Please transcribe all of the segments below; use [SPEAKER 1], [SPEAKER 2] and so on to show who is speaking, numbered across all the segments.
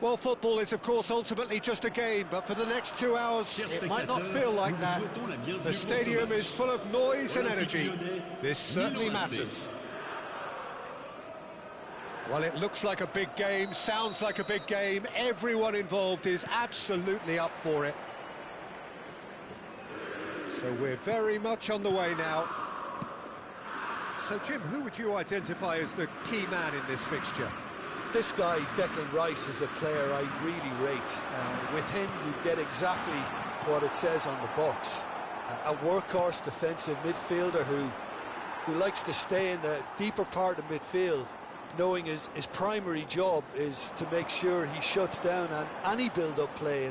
[SPEAKER 1] Well, football is, of course, ultimately just a game, but for the next 2 hours, it might not feel like that. The stadium is full of noise and energy. This certainly matters. Well, it looks like a big game, sounds like a big game. Everyone involved is absolutely up for it. So we're very much on the way now. So, Jim, who would you identify as the key man in this fixture?
[SPEAKER 2] This guy, Declan Rice, is a player I really rate. With him, you get exactly what it says on the box. A workhorse defensive midfielder who likes to stay in the deeper part of midfield, knowing his primary job is to make sure he shuts down any build-up play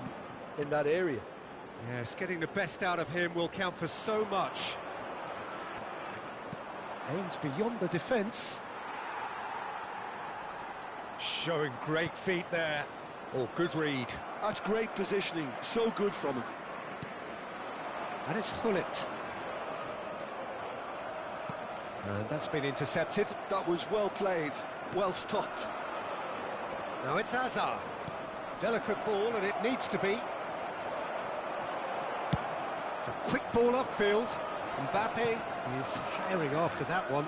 [SPEAKER 2] in that area.
[SPEAKER 1] Yes, getting the best out of him will count for so much. Aimed beyond the defence. Showing great feet there. Oh, good read.
[SPEAKER 2] That's great positioning, so good from him.
[SPEAKER 1] And it's Hullet. And that's been intercepted.
[SPEAKER 2] That was well played, well stopped.
[SPEAKER 1] Now it's ASA. Delicate ball, and it needs to be. It's a quick ball upfield. Mbappe is herring after that one.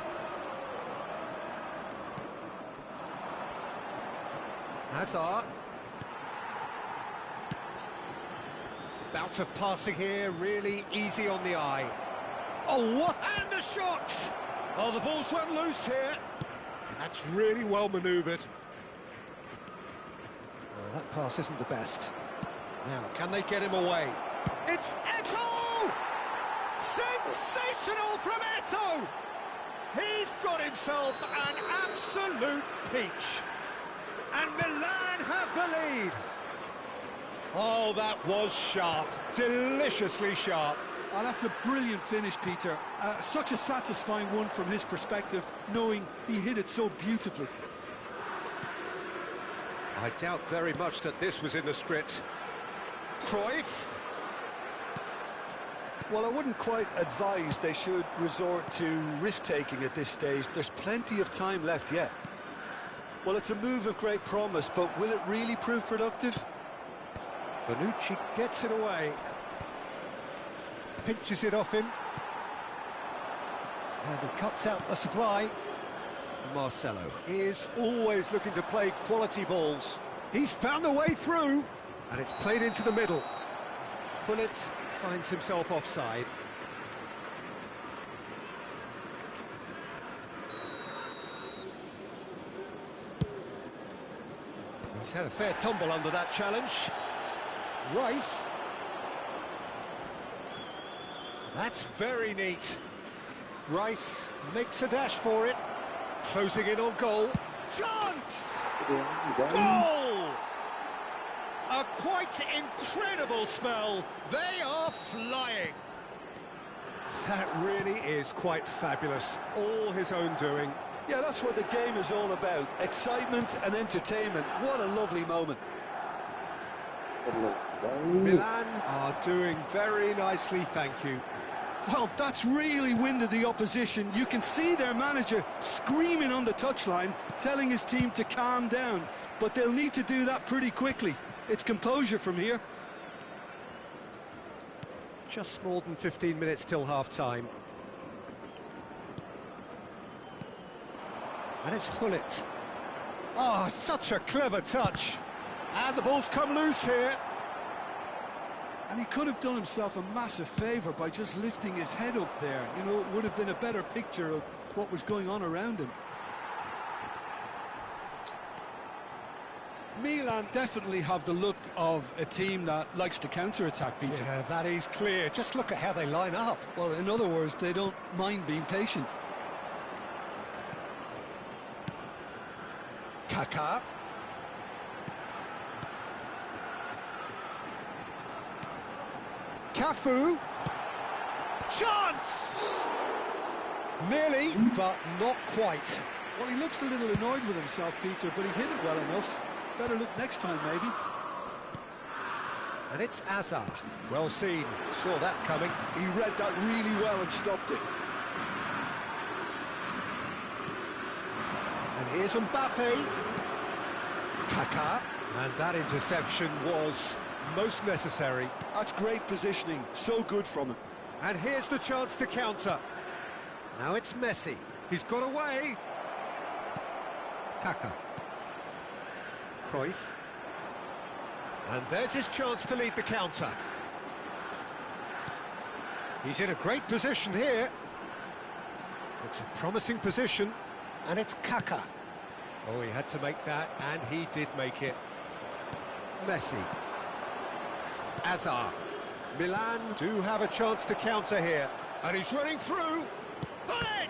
[SPEAKER 1] Hazard. Bout of passing here, really easy on the eye. Oh, what? And a shot! Oh, the ball's run loose here. And that's really well manoeuvred. Oh, that pass isn't the best. Now, can they get him away? It's Eto'o! Sensational from Eto'o! He's got himself an absolute peach. And Milan have the lead. Oh, that was sharp. Deliciously sharp.
[SPEAKER 2] Oh, that's a brilliant finish, Peter. Such a satisfying one from his perspective, knowing he hit it so beautifully.
[SPEAKER 1] I doubt very much that this was in the script. Cruyff.
[SPEAKER 2] Well, I wouldn't quite advise they should resort to risk-taking at this stage. There's plenty of time left yet. Well, it's a move of great promise, but will it really prove productive?
[SPEAKER 1] Bonucci gets it away. Pinches it off him. And he cuts out the supply. Marcelo is always looking to play quality balls. He's found a way through. And it's played into the middle. Hullet finds himself offside. He's had a fair tumble under that challenge. Rice. That's very neat. Rice makes a dash for it. Closing in on goal. Chance! Goal! A quite incredible spell. They are flying. That really is quite fabulous. All his own doing.
[SPEAKER 2] Yeah, that's what the game is all about. Excitement and entertainment. What a lovely moment.
[SPEAKER 1] Milan are doing very nicely, thank you.
[SPEAKER 2] Well, that's really winded the opposition. You can see their manager screaming on the touchline, telling his team to calm down. But they'll need to do that pretty quickly. It's composure from here.
[SPEAKER 1] Just more than 15 minutes till half-time. And it's Hullet. Oh, such a clever touch. And the ball's come loose here.
[SPEAKER 2] And he could have done himself a massive favour by just lifting his head up there. You know, it would have been a better picture of what was going on around him. Milan definitely have the look of a team that likes to counter-attack, Peter.
[SPEAKER 1] Yeah, that is clear. Just look at how they line up.
[SPEAKER 2] Well, in other words, they don't mind being patient.
[SPEAKER 1] Kaká. Cafu. Chance! Nearly, but not quite.
[SPEAKER 2] Well, he looks a little annoyed with himself, Peter, but he hit it well enough. Better look next time, maybe.
[SPEAKER 1] And it's ASA. Well seen. Saw that coming.
[SPEAKER 2] He read that really well and stopped it.
[SPEAKER 1] And here's Mbappe. Kaká. And that interception was most necessary.
[SPEAKER 2] That's great positioning, so good from him.
[SPEAKER 1] And here's the chance to counter. Now it's Messi. He's got away. Kaka. Cruyff. And there's his chance to lead the counter. He's in a great position here. It's a promising position, and it's Kaka. Oh, he had to make that, and he did make it. Messi. ASA. Milan do have a chance to counter here. And he's running through. Bullet!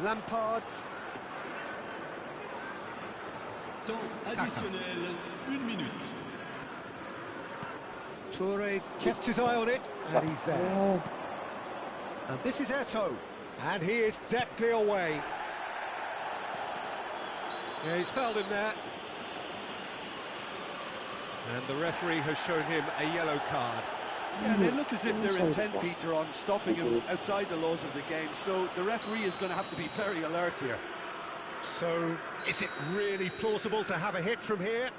[SPEAKER 1] Lampard.
[SPEAKER 3] Temps additionnel, 1 minute.
[SPEAKER 1] Toure kept his eye on it, and he's there. And this is Eto'o, and he is deftly away. Yeah, he's fouled him there. And the referee has shown him a yellow card.
[SPEAKER 2] Yeah, they look as if they're intent, Peter, on stopping him outside the laws of the game, so the referee is going to have to be very alert here.
[SPEAKER 1] So, is it really plausible to have a hit from here?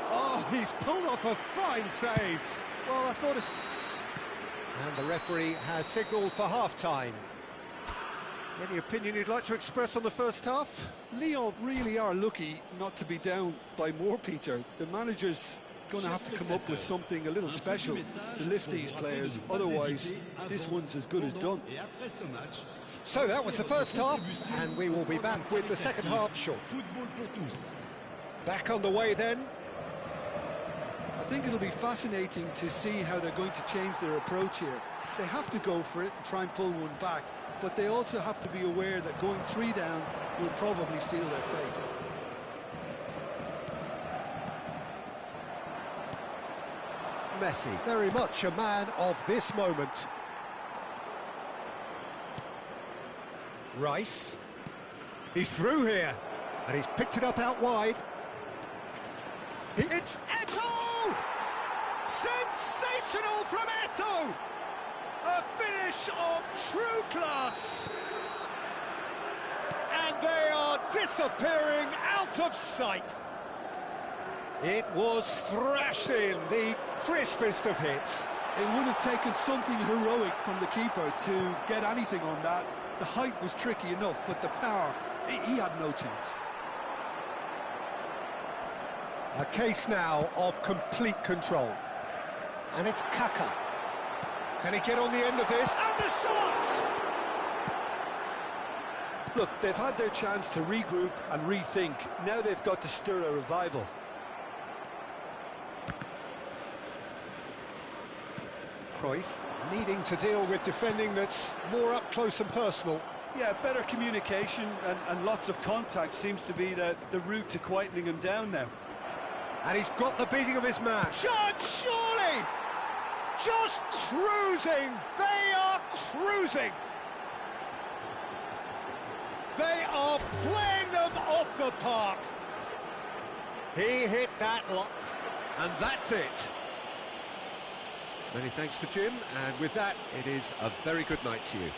[SPEAKER 1] Oh, he's pulled off a fine save. Well, I thought it's... And the referee has signalled for half-time. Any opinion you'd like to express on the first half?
[SPEAKER 2] Lyon really are lucky not to be down by more, Peter. The manager's going to have to come up with something a little special to lift these players, otherwise this one's as good as done.
[SPEAKER 1] So that was the first half, and we will be back with the second half shortly. Back on the way then.
[SPEAKER 2] I think it'll be fascinating to see how they're going to change their approach here. They have to go for it and try and pull one back, but they also have to be aware that going 3 down will probably seal their fate.
[SPEAKER 1] Messi, very much a man of this moment. Rice. He's through here, and he's picked it up out wide. It's Eto'o! Sensational from Eto'o! A finish of true class! And they are disappearing out of sight. It was thrashed in, the crispest of hits.
[SPEAKER 2] It would have taken something heroic from the keeper to get anything on that. The height was tricky enough, but the power, he had no chance.
[SPEAKER 1] A case now of complete control. And it's Kaka. Can he get on the end of this? And the shot!
[SPEAKER 2] Look, they've had their chance to regroup and rethink. Now they've got to stir a revival.
[SPEAKER 1] Cruyff needing to deal with defending that's more up close and personal.
[SPEAKER 2] Yeah, better communication and lots of contact seems to be the route to quietening him down now.
[SPEAKER 1] And he's got the beating of his man. Shot, surely! Just cruising! They are cruising! They are playing them off the park! He hit that lot, and that's it. Many thanks to Jim, and with that, it is a very good night to you.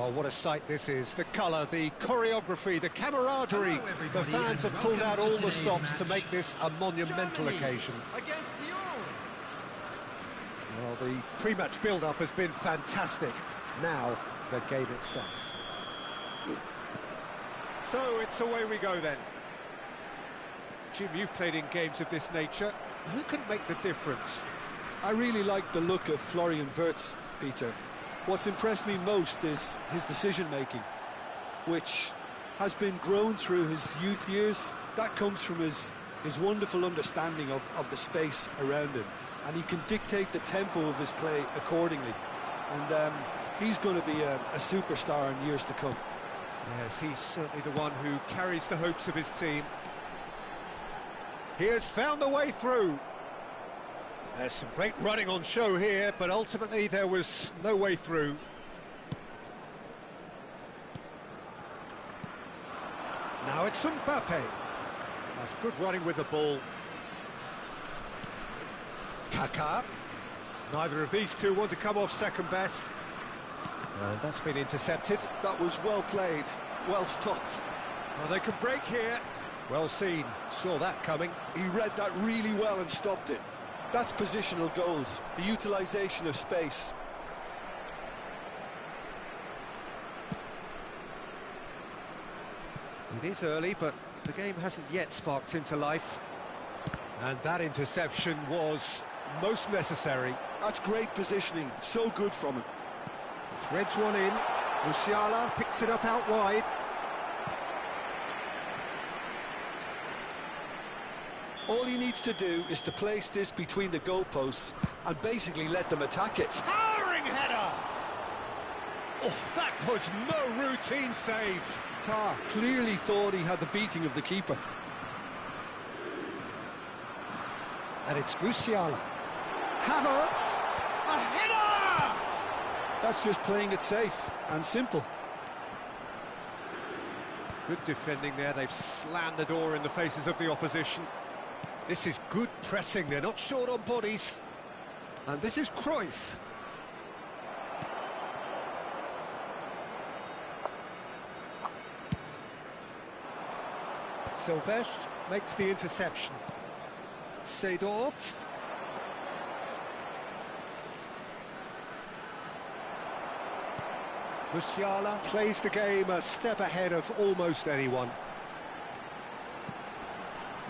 [SPEAKER 1] Well, what a sight this is. The colour, the choreography, the camaraderie.
[SPEAKER 3] Hello,
[SPEAKER 1] The
[SPEAKER 3] everybody,
[SPEAKER 1] fans
[SPEAKER 3] and
[SPEAKER 1] have pulled out all
[SPEAKER 3] welcome to
[SPEAKER 1] the
[SPEAKER 3] today's
[SPEAKER 1] stops to
[SPEAKER 3] match.
[SPEAKER 1] make this a monumental
[SPEAKER 3] Germany
[SPEAKER 1] occasion.
[SPEAKER 3] Against Lyon.
[SPEAKER 1] Well, the pre-match build-up has been fantastic. Now, the game itself. So, it's away we go then. Jim, you've played in games of this nature. Who can make the difference?
[SPEAKER 2] I really like the look of Florian Wirtz, Peter. What's impressed me most is his decision-making, which has been grown through his youth years. That comes from his wonderful understanding of the space around him, and he can dictate the tempo of his play accordingly. And he's going to be a superstar in years to come.
[SPEAKER 1] Yes, he's certainly the one who carries the hopes of his team. He has found the way through. There's some great running on show here, but ultimately there was no way through. Now it's Mbappe. That's good running with the ball. Kaká. Neither of these two want to come off second best. And that's been intercepted.
[SPEAKER 2] That was well played, well stopped.
[SPEAKER 1] Well, they can break here. Well seen, saw that coming.
[SPEAKER 2] He read that really well and stopped it. That's positional gold, the utilisation of space.
[SPEAKER 1] It is early, but the game hasn't yet sparked into life. And that interception was most necessary.
[SPEAKER 2] That's great positioning, so good from him.
[SPEAKER 1] Threads one in. Musiala picks it up out wide.
[SPEAKER 2] All he needs to do is to place this between the goalposts and basically let them attack it.
[SPEAKER 1] Towering header! Oh, that was no routine save.
[SPEAKER 2] Tah clearly thought he had the beating of the keeper.
[SPEAKER 1] And it's Musiala. Havertz! A header!
[SPEAKER 2] That's just playing it safe and simple.
[SPEAKER 1] Good defending there. They've slammed the door in the faces of the opposition. This is good pressing. They're not short on bodies. And this is Cruyff. Silvestre makes the interception. Seedorf. Musiala plays the game a step ahead of almost anyone.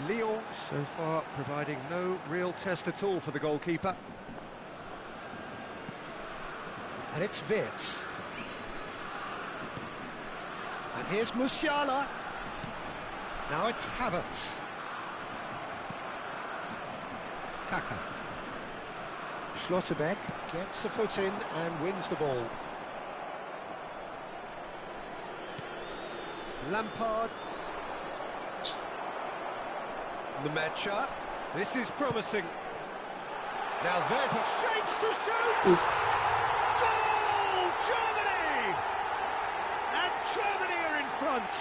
[SPEAKER 1] Lyon so far providing no real test at all for the goalkeeper. And it's Wirtz. And here's Musiala. Now it's Havertz. Kaká. Schlotterbeck gets a foot in and wins the ball. Lampard. Nemecha. This is promising. Now there's a shapes to shoot! Goal! Germany! And Germany are in front.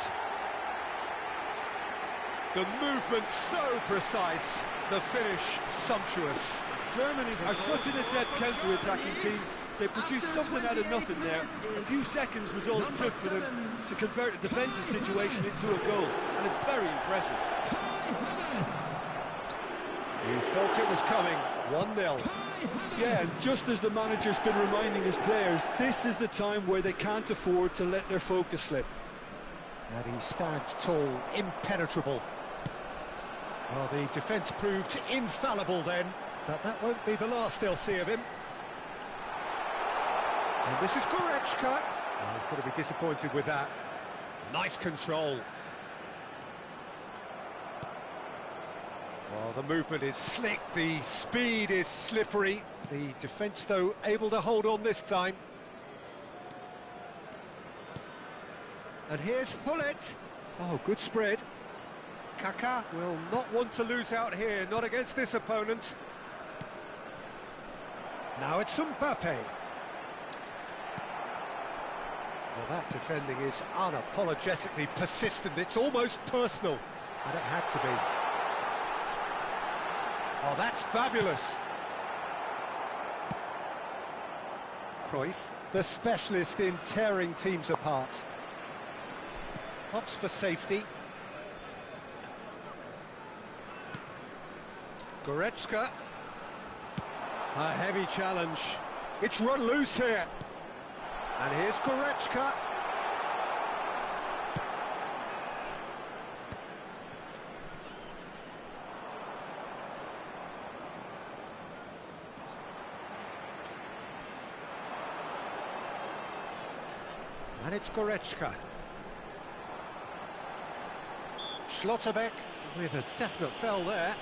[SPEAKER 1] The movement so precise, the finish sumptuous.
[SPEAKER 2] Germany are such an adept counter-attacking team. They produced something out of nothing there. A few seconds was all it took for them to convert a defensive situation into a goal, and it's very impressive.
[SPEAKER 1] You felt it was coming, 1-0.
[SPEAKER 2] Yeah, and just as the manager's been reminding his players, this is the time where they can't afford to let their focus slip.
[SPEAKER 1] And he stands tall, impenetrable. Well, the defence proved infallible then, but that won't be the last they'll see of him. And this is Goretzka. Oh, he's going to be disappointed with that. Nice control. Well, the movement is slick, the speed is slippery. The defence, though, able to hold on this time. And here's Hullet. Oh, good spread. Kaká will not want to lose out here, not against this opponent. Now it's Mbappe. Well, that defending is unapologetically persistent. It's almost personal, and it had to be. Oh, that's fabulous. Cruyff. The specialist in tearing teams apart. Hops for safety. Goretzka. A heavy challenge. It's run loose here. And here's Goretzka. And it's Goretzka. Schlotterbeck with a definite foul there.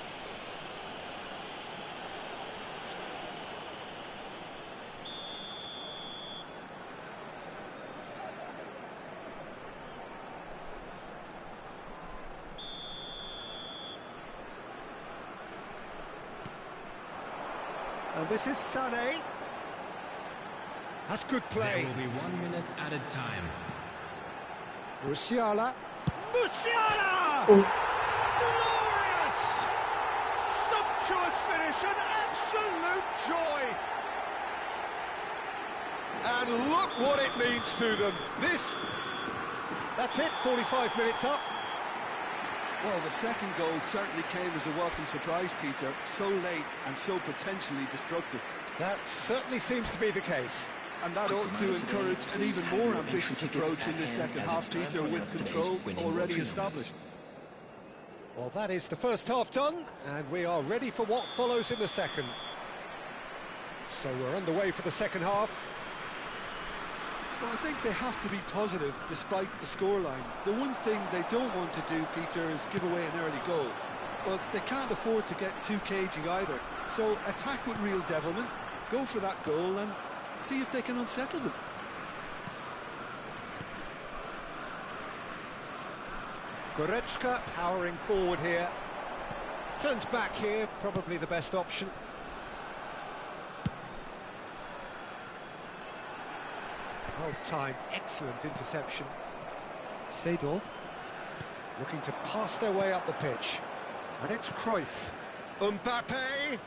[SPEAKER 1] And this is Sané. That's good play.
[SPEAKER 3] There will be 1 minute added time.
[SPEAKER 1] Musiala. Musiala! Glorious! Sumptuous finish, an absolute joy. And look what it means to them. That's it, 45 minutes up.
[SPEAKER 2] Well, the second goal certainly came as a welcome surprise, Peter. So late and so potentially destructive.
[SPEAKER 1] That certainly seems to be the case.
[SPEAKER 2] And that ought to encourage an even more ambitious approach in this second half, Peter, with control already established.
[SPEAKER 1] Well, that is the first half done, and we are ready for what follows in the second. So we're underway for the second half.
[SPEAKER 2] Well, I think they have to be positive despite the scoreline. The one thing they don't want to do, Peter, is give away an early goal. But they can't afford to get too cagey either. So attack with real devilment, go for that goal and see if they can unsettle them.
[SPEAKER 1] Goretzka powering forward here. Turns back here, probably the best option. Well timed, excellent interception. Seedorf looking to pass their way up the pitch. And it's Cruyff. Mbappe!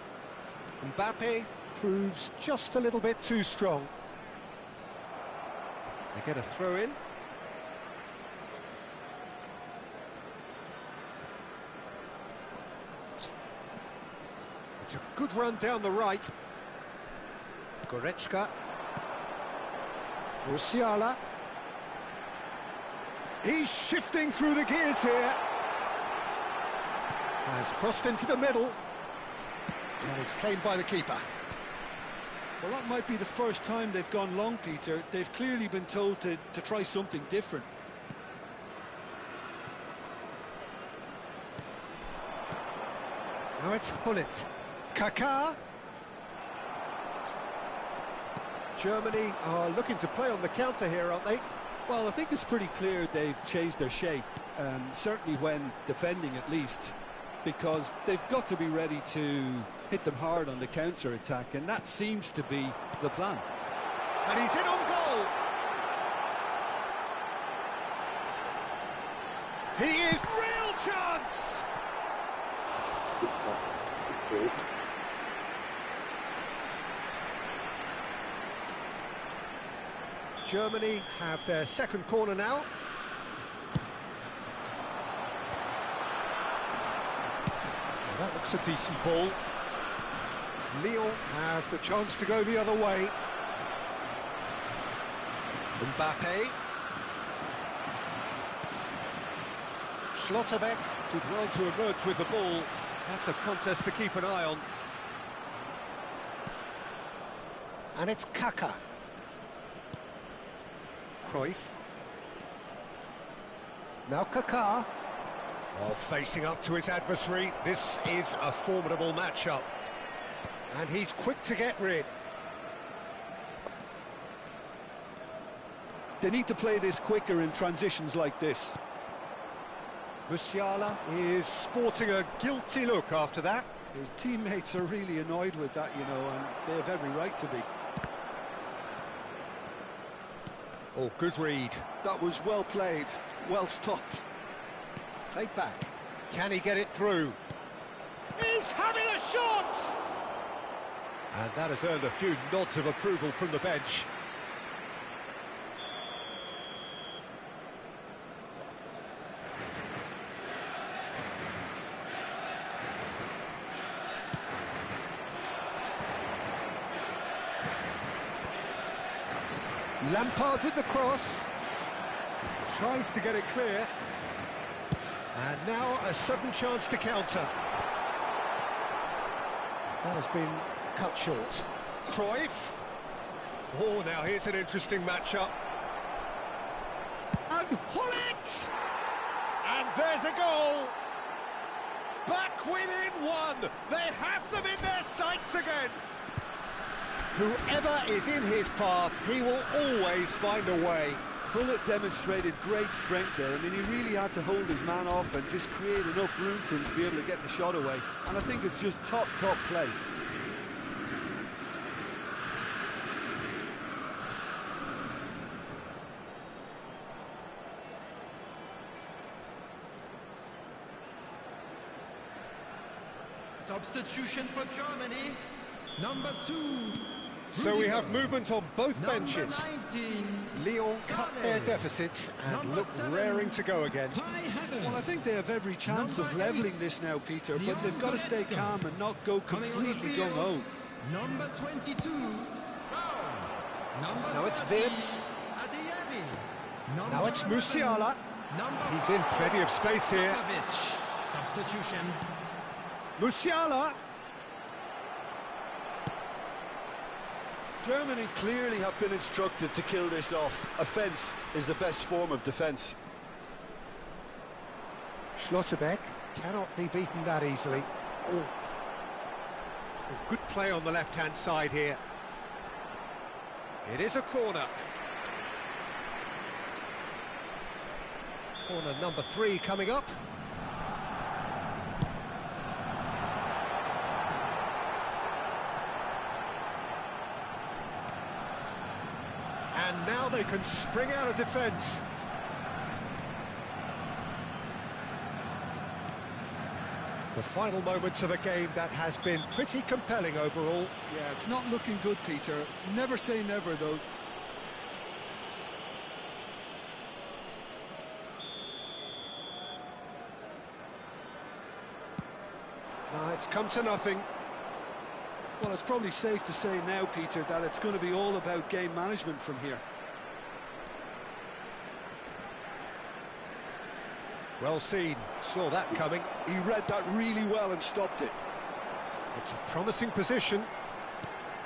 [SPEAKER 1] Mbappe proves just a little bit too strong. They get a throw in. It's a good run down the right. Goretzka. Musiala. He's shifting through the gears here. Has crossed into the middle. And it's claimed by the keeper.
[SPEAKER 2] Well, that might be the first time they've gone long, Peter. They've clearly been told to try something different.
[SPEAKER 1] Now it's Hullet. Kaká. Germany are looking to play on the counter here, aren't they?
[SPEAKER 2] Well, I think it's pretty clear they've changed their shape, certainly when defending at least, because they've got to be ready to hit them hard on the counter-attack, and that seems to be the plan.
[SPEAKER 1] And he's in on goal! He is real chance! Germany have their second corner now. Well, that looks a decent ball. Lyon have the chance to go the other way. Mbappe. Schlotterbeck did well to emerge with the ball. That's a contest to keep an eye on. And it's Kaká. Cruyff. Now Kaká. Oh, facing up to his adversary. This is a formidable matchup. And he's quick to get rid.
[SPEAKER 2] They need to play this quicker in transitions like this.
[SPEAKER 1] Musiala is sporting a guilty look after that.
[SPEAKER 2] His teammates are really annoyed with that, you know, and they have every right to be.
[SPEAKER 1] Oh, good read.
[SPEAKER 2] That was well played, well stopped.
[SPEAKER 1] Played back. Can he get it through? He's having a shot! And that has earned a few nods of approval from the bench. Lampard with the cross. Tries to get it clear. And now a sudden chance to counter. That has been cut short. Cruyff. Oh, now here's an interesting matchup. And Hullet! And there's a goal! Back within one! They have them in their sights again! Whoever is in his path, he will always find a way.
[SPEAKER 2] Hullet demonstrated great strength there. I mean, he really had to hold his man off and just create enough room for him to be able to get the shot away. And I think it's just top play.
[SPEAKER 3] Substitution for Germany, number 2.
[SPEAKER 1] So we have movement on both benches.
[SPEAKER 3] Number 19,
[SPEAKER 1] Lyon cut their deficits and look raring to go again.
[SPEAKER 2] Well, I think they have every chance of levelling this now, Peter, but they've got to stay calm and not go completely gung-ho.
[SPEAKER 3] Number 22,
[SPEAKER 1] Now it's Vibbs. Now it's Musiala. He's in plenty of space here.
[SPEAKER 3] Substitution.
[SPEAKER 1] Musiala.
[SPEAKER 2] Germany clearly have been instructed to kill this off. Offence is the best form of defence.
[SPEAKER 1] Schlotterbeck cannot be beaten that easily. Oh, good play on the left-hand side here. It is a corner. Corner number 3 coming up. And now they can spring out of defence. The final moments of a game that has been pretty compelling overall.
[SPEAKER 2] Yeah, it's not looking good, Peter. Never say never, though.
[SPEAKER 1] It's come to nothing.
[SPEAKER 2] Well, it's probably safe to say now, Peter, that it's going to be all about game management from here.
[SPEAKER 1] Well seen, saw that coming.
[SPEAKER 2] He read that really well and stopped it.
[SPEAKER 1] It's a promising position.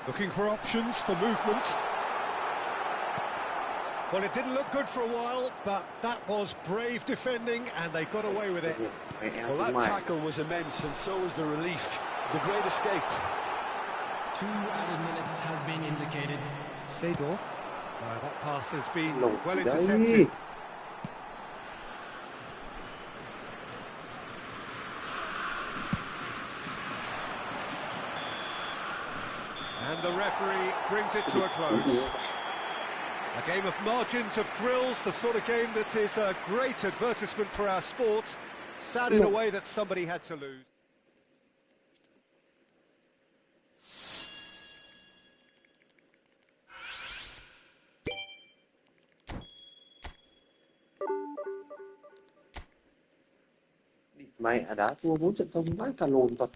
[SPEAKER 1] Looking for options for movement. Well, it didn't look good for a while, but that was brave defending and they got away with it.
[SPEAKER 2] Well, that tackle was immense, and so was the relief. The great escape.
[SPEAKER 3] 2 added minutes has been indicated.
[SPEAKER 1] Seedorf. That pass has been well intercepted. And the referee brings it to a close. A game of margins of thrills, the sort of game that is a great advertisement for our sport. Sad in a way that somebody had to lose.
[SPEAKER 4] Mày đã thua 4 trận thông quá cả lồn thật.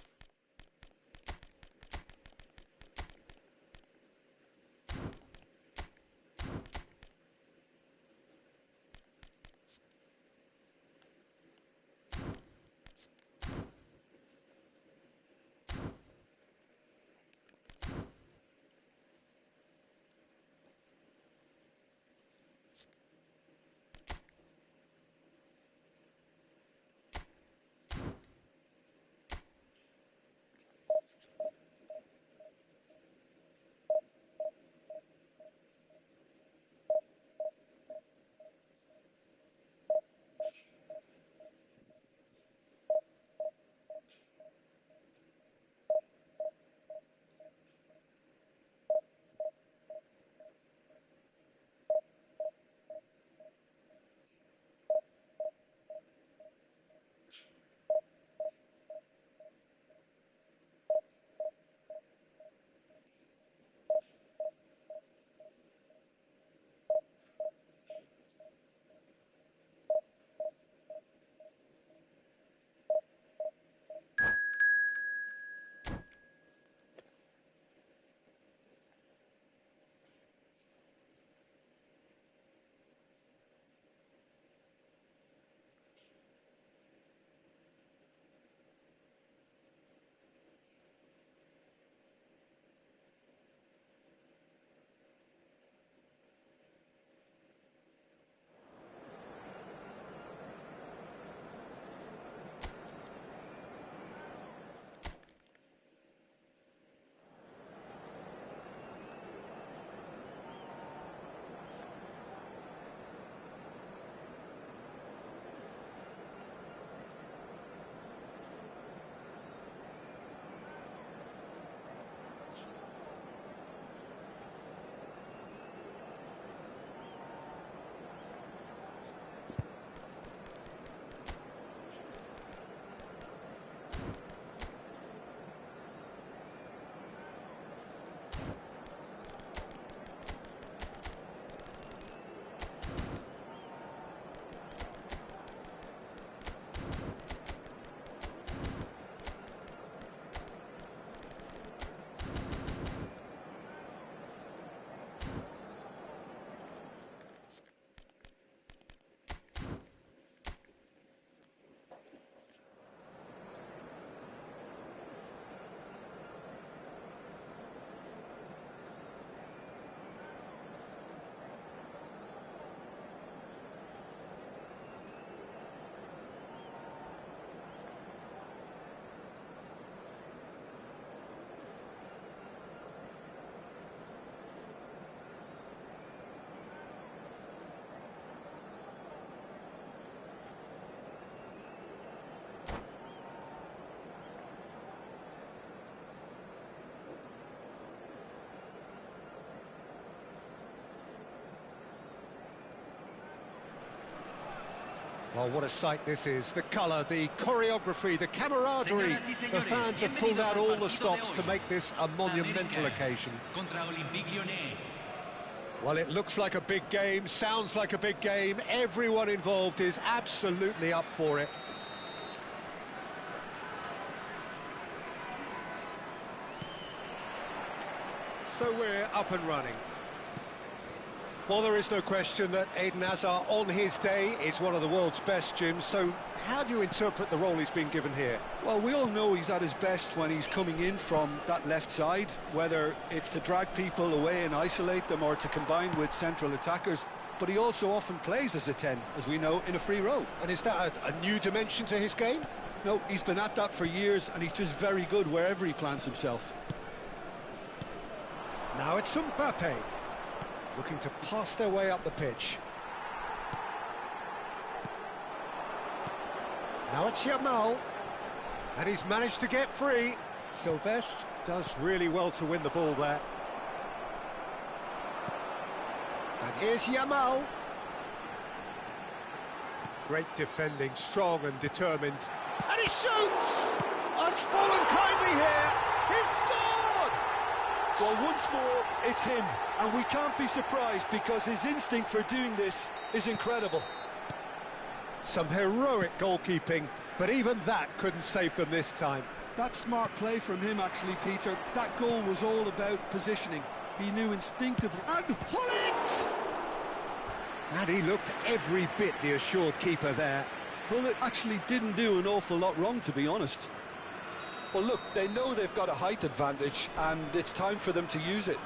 [SPEAKER 1] Oh, what a sight this is. The colour, the choreography, the camaraderie. The fans have pulled out all the stops to make this a monumental occasion. Well, it looks like a big game, sounds like a big game. Everyone involved is absolutely up for it. So we're up and running. Well, there is no question that Eden Hazard, on his day, is one of the world's best, Jim. So how do you interpret the role he's been given here?
[SPEAKER 2] Well, we all know he's at his best when he's coming in from that left side, whether it's to drag people away and isolate them or to combine with central attackers. But he also often plays as a 10, as we know, in a free role.
[SPEAKER 1] And is that a new dimension to his game?
[SPEAKER 2] No, he's been at that for years, and he's just very good wherever he plants himself.
[SPEAKER 1] Now it's Mbappe, looking to pass their way up the pitch. Now it's Yamal, and he's managed to get free. Silvestre does really well to win the ball there. And here's Yamal. Great defending, strong and determined. And he shoots! Oh, it's fallen kindly here. He's scored!
[SPEAKER 2] Well, once more, it's him, and we can't be surprised because his instinct for doing this is incredible.
[SPEAKER 1] Some heroic goalkeeping, but even that couldn't save them this time.
[SPEAKER 2] That's smart play from him, actually, Peter. That goal was all about positioning. He knew instinctively.
[SPEAKER 1] And Hullet! And he looked every bit the assured keeper there.
[SPEAKER 2] Hullet actually didn't do an awful lot wrong, to be honest. Well, look, they know they've got a height advantage, and it's time for them to use it.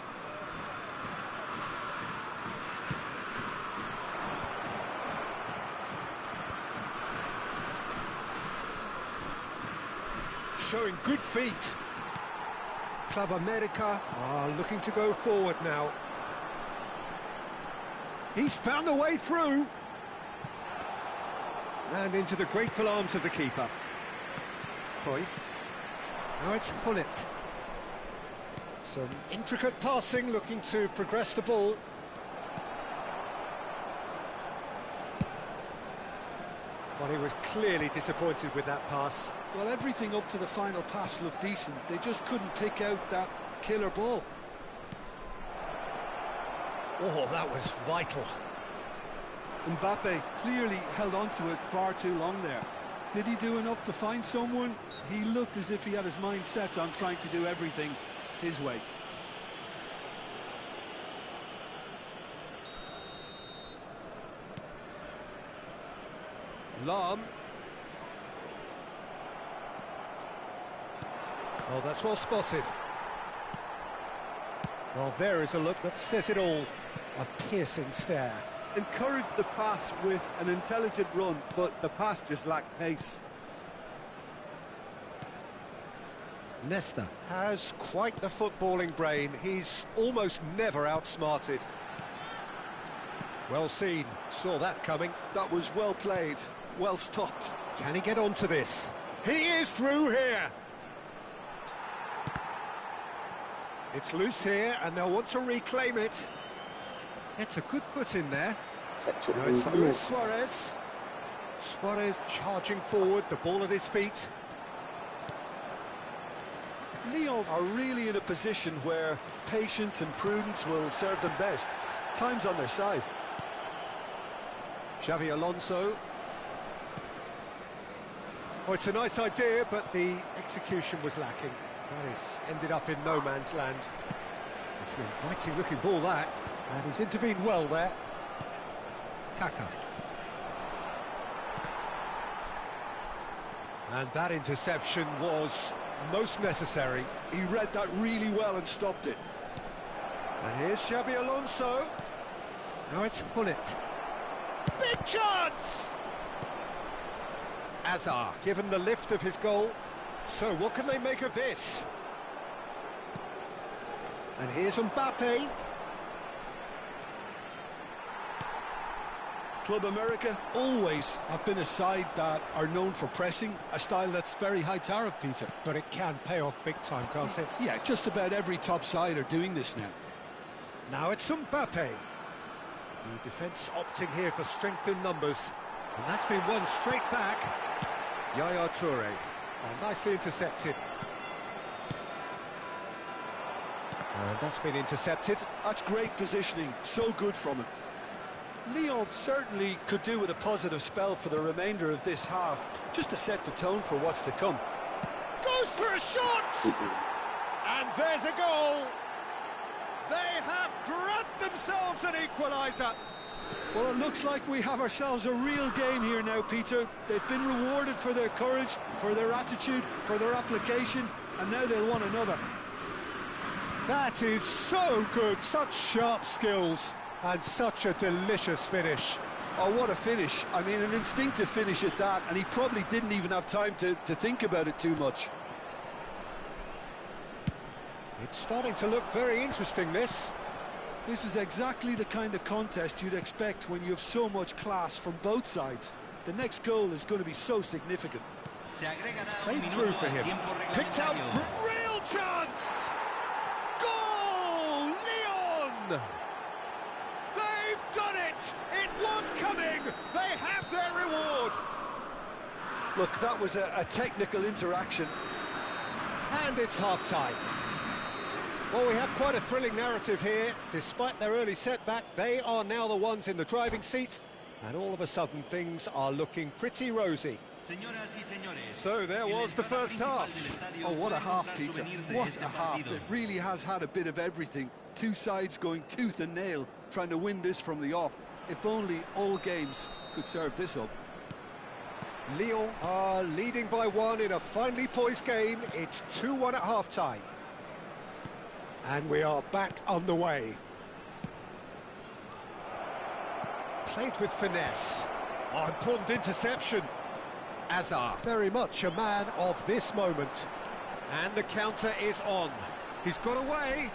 [SPEAKER 1] Showing good feet. Club America are looking to go forward now. He's found a way through. And into the grateful arms of the keeper. Cruyff. Now it's Hullet. Some intricate passing, looking to progress the ball. Well, he was clearly disappointed with that pass.
[SPEAKER 2] Well, everything up to the final pass looked decent. They just couldn't pick out that killer ball.
[SPEAKER 1] Oh, that was vital.
[SPEAKER 2] Mbappe clearly held on to it far too long there. Did he do enough to find someone? He looked as if he had his mind set on trying to do everything his way.
[SPEAKER 1] Lahm. Oh, that's well spotted. Well, there is a look that says it all. A piercing stare.
[SPEAKER 2] Encouraged the pass with an intelligent run, but the pass just lacked pace.
[SPEAKER 1] Nesta has quite the footballing brain. He's almost never outsmarted. Well seen, saw that coming.
[SPEAKER 2] That was well played, well stopped.
[SPEAKER 1] Can he get onto this? He is through here! It's loose here, and they'll want to reclaim it. It's a good foot in there. Now it's Luis Suarez. Suarez charging forward, the ball at his feet.
[SPEAKER 2] Lyon are really in a position where patience and prudence will serve them best. Time's on their side.
[SPEAKER 1] Xavi Alonso. Oh, it's a nice idea, but the execution was lacking. That is ended up in no man's land. It's an inviting looking ball, that. And he's intervened well there. Kaka. And that interception was most necessary.
[SPEAKER 2] He read that really well and stopped it.
[SPEAKER 1] And here's Xabi Alonso. Now it's Hullet. Big chance! Hazard given the lift of his goal. So what can they make of this? And here's Mbappe.
[SPEAKER 2] Club America always have been a side that are known for pressing, a style that's very high tariff, Peter.
[SPEAKER 1] But it can pay off big time, can't it?
[SPEAKER 2] Yeah, just about every top side are doing this now.
[SPEAKER 1] Now it's Mbappe. The defence opting here for strength in numbers. And that's been won straight back. Yaya Toure. Oh, nicely intercepted. And that's been intercepted.
[SPEAKER 2] That's great positioning, so good from him. Lyon certainly could do with a positive spell for the remainder of this half, just to set the tone for what's to come.
[SPEAKER 1] Goes for a shot! And there's a goal! They have grabbed themselves an equaliser!
[SPEAKER 2] Well, it looks like we have ourselves a real game here now, Peter. They've been rewarded for their courage, for their attitude, for their application, and now they'll want another.
[SPEAKER 1] That is so good, such sharp skills, and such a delicious finish.
[SPEAKER 2] Oh, what a finish. I mean, an instinctive finish at that, and he probably didn't even have time to think about it too much.
[SPEAKER 1] It's starting to look very interesting, this.
[SPEAKER 2] This is exactly the kind of contest you'd expect when you have so much class from both sides. The next goal is going to be so significant.
[SPEAKER 1] Played through for him. Picked out, real chance! Goal! Lyon! They've done it! It was coming! They have their reward!
[SPEAKER 2] Look, that was a technical interaction.
[SPEAKER 1] And it's half-time. Well, we have quite a thrilling narrative here. Despite their early setback, they are now the ones in the driving seat, and all of a sudden things are looking pretty rosy. So there was the first half.
[SPEAKER 2] Oh, what a half, Peter. What a half. It really has had a bit of everything. Two sides going tooth and nail, trying to win this from the off. If only all games could serve this up.
[SPEAKER 1] Lyon are leading by one in a finely poised game. It's 2-1 at half-time. And we are back underway. Played with finesse. Oh, important interception. ASA, very much a man of this moment. And the counter is on. He's got away.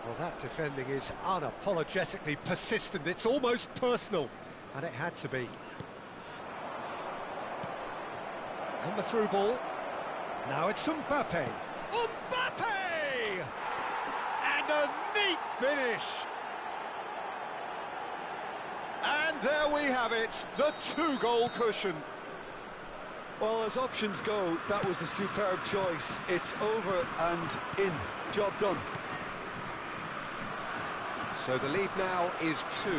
[SPEAKER 1] Well, that defending is unapologetically persistent. It's almost personal. And it had to be. And the through ball. Now it's Mbappe. Mbappe! And a neat finish. And there we have it, the two-goal cushion.
[SPEAKER 2] Well, as options go, that was a superb choice. It's over and in. Job done.
[SPEAKER 1] So the lead now is 2.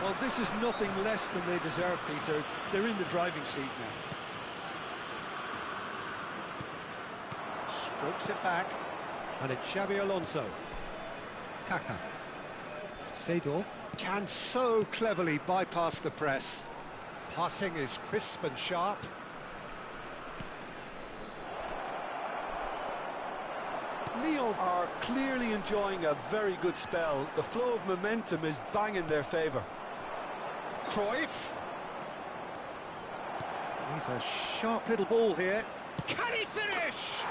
[SPEAKER 2] Well, this is nothing less than they deserve, Peter. They're in the driving seat now.
[SPEAKER 1] Strokes it back, and it's Xabi Alonso. Kaka. Seedorf can so cleverly bypass the press. Passing is crisp and sharp.
[SPEAKER 2] Lyon are clearly enjoying a very good spell. The flow of momentum is bang in their favour.
[SPEAKER 1] Cruyff. He's a sharp little ball here. Can he finish?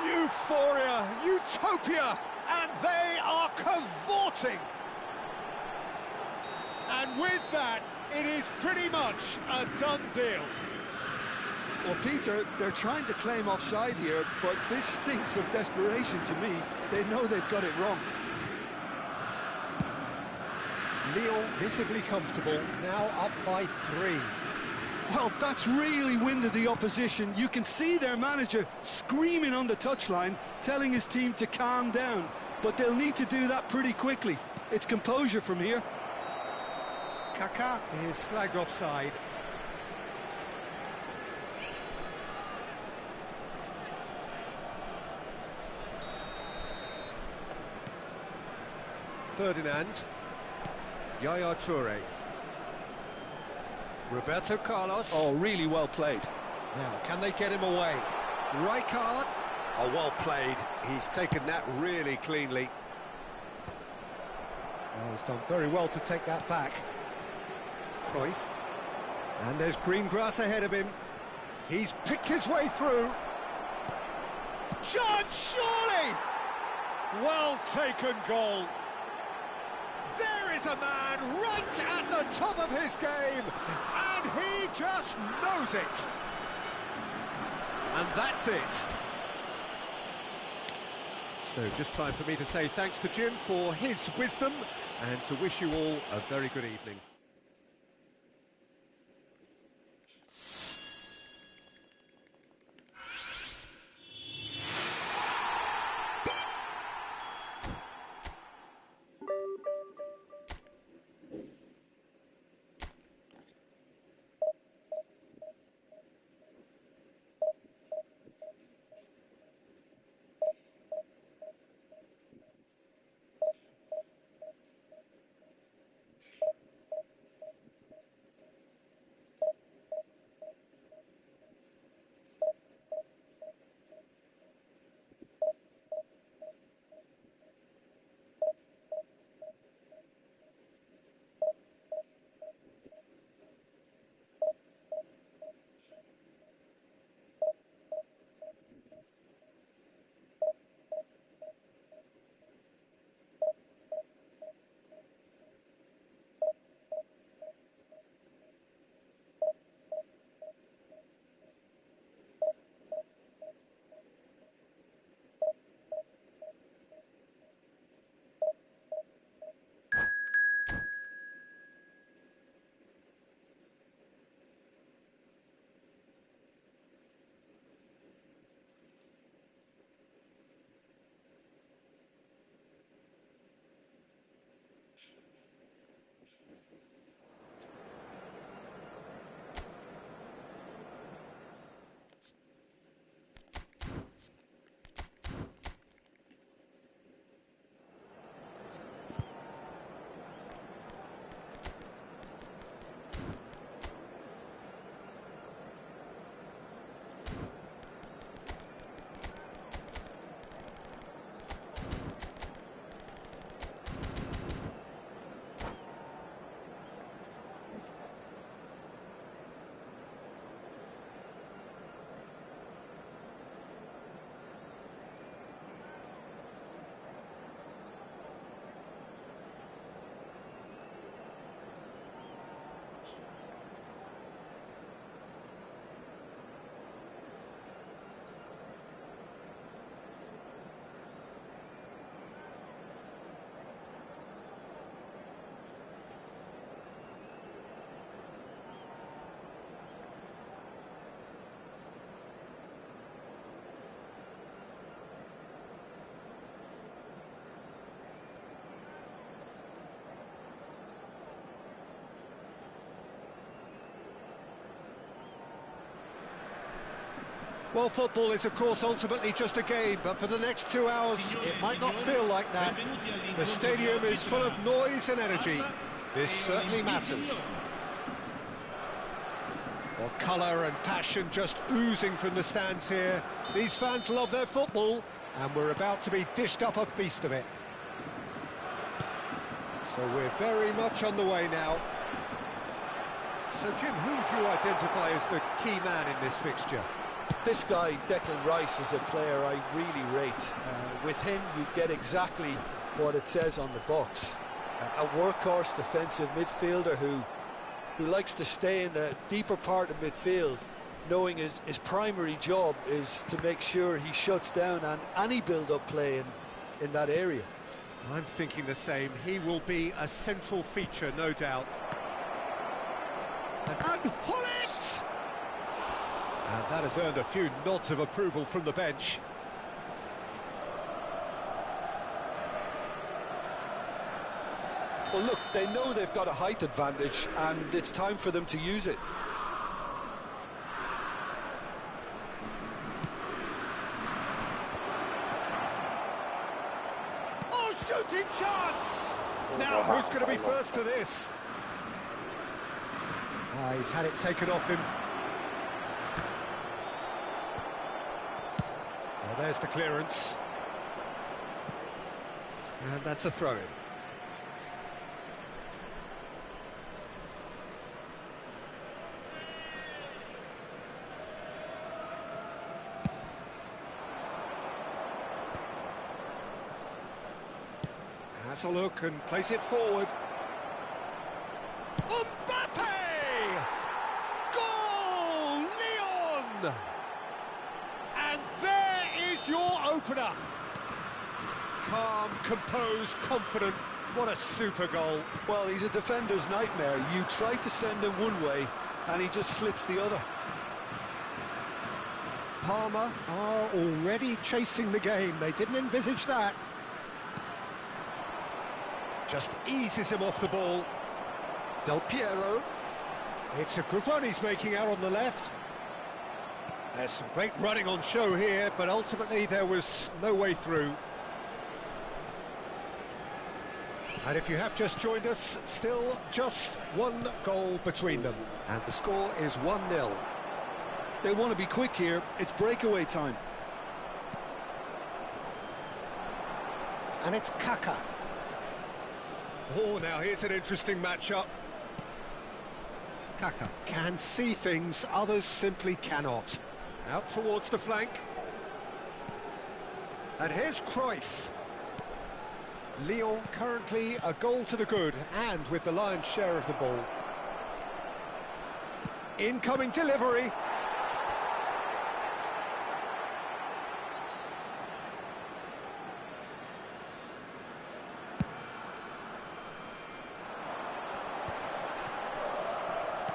[SPEAKER 1] Euphoria, utopia, and they are cavorting. And with that, it is pretty much a done deal.
[SPEAKER 2] Well, Peter, they're trying to claim offside here, but this stinks of desperation to me. They know they've got it wrong.
[SPEAKER 1] Lyon visibly comfortable, now up by 3.
[SPEAKER 2] Well, that's really winded the opposition. You can see their manager screaming on the touchline, telling his team to calm down. But they'll need to do that pretty quickly. It's composure from here.
[SPEAKER 1] Kaka is flagged offside. Ferdinand. Yaya Toure. Roberto Carlos.
[SPEAKER 2] Oh, really well played.
[SPEAKER 1] Now, can they get him away? Rijkaard. Oh, well played. He's taken that really cleanly. Oh, he's done very well to take that back. Cruyff. And there's green grass ahead of him. He's picked his way through. Chance, surely! Well taken goal. There is a man right at the top of his game, and he just knows it. And that's it. So just time for me to say thanks to Jim for his wisdom and to wish you all a very good evening. Well, football is, of course, ultimately just a game, but for the next 2 hours, it might not feel like that. The stadium is full of noise and energy. This certainly matters. Well, colour and passion just oozing from the stands here. These fans love their football, and we're about to be dished up a feast of it. So we're very much on the way now. So, Jim, who would you identify as the key man in this fixture?
[SPEAKER 2] This guy, Declan Rice, is a player I really rate. With him, you get exactly what it says on the box. A workhorse defensive midfielder who likes to stay in the deeper part of midfield, knowing his primary job is to make sure he shuts down any build-up play in that area.
[SPEAKER 1] I'm thinking the same. He will be a central feature, no doubt. And Hullet! And that has earned a few nods of approval from the bench.
[SPEAKER 2] Well, look, they know they've got a height advantage, and it's time for them to use it.
[SPEAKER 1] Oh, shooting chance! Now, who's going to be first to this? He's had it taken off him. Well, there's the clearance. And that's a throw-in. Has a look and plays it forward. Mbappe! Goal! Leon! And there is your opener. calm, composed, confident. What a super goal.
[SPEAKER 2] Well, he's a defender's nightmare. You try to send him one way, and he just slips the other.
[SPEAKER 1] Parma are already chasing the game. They didn't envisage that. Just eases him off the ball. Del Piero. It's a good run he's making out on the left. There's some great running on show here, but ultimately there was no way through. And if you have just joined us, still just one goal between them. And the score is 1-0.
[SPEAKER 2] They want to be quick here. It's breakaway time.
[SPEAKER 1] And it's Kaka. Oh, now here's an interesting matchup. Kaka can see things others simply cannot. Out towards the flank. And here's Cruyff. Lyon currently a goal to the good, and with the lion's share of the ball. Incoming delivery.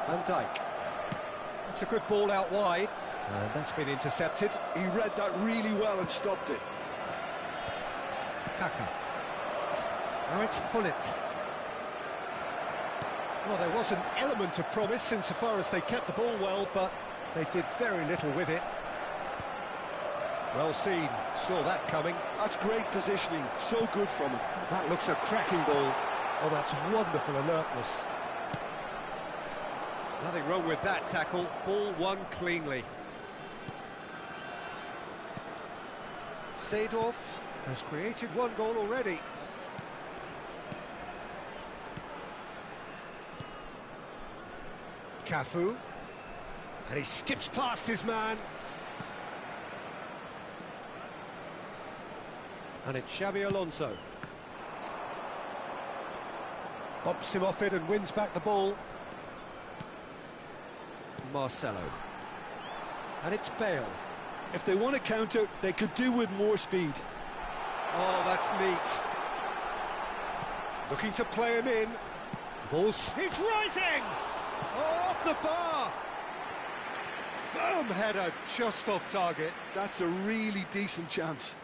[SPEAKER 1] Van Dijk. It's a good ball out wide. And that's been intercepted.
[SPEAKER 2] He read that really well and stopped it.
[SPEAKER 1] Kaka. Now it's Hullet. Well, there was an element of promise insofar as they kept the ball well, but they did very little with it. Well seen, saw that coming.
[SPEAKER 2] That's great positioning, so good from him.
[SPEAKER 1] That looks a cracking ball. Oh, that's wonderful alertness. Nothing wrong with that tackle, ball won cleanly. Seedorf has created one goal already. Cafu, and he skips past his man. And it's Xabi Alonso. Bumps him off it and wins back the ball. Marcelo. And it's Bale.
[SPEAKER 2] If they want to counter, they could do with more speed.
[SPEAKER 1] Oh, that's neat. Looking to play him in. Ball's... He's rising! Oh, off the bar! Firm header, just off target.
[SPEAKER 2] That's a really decent chance.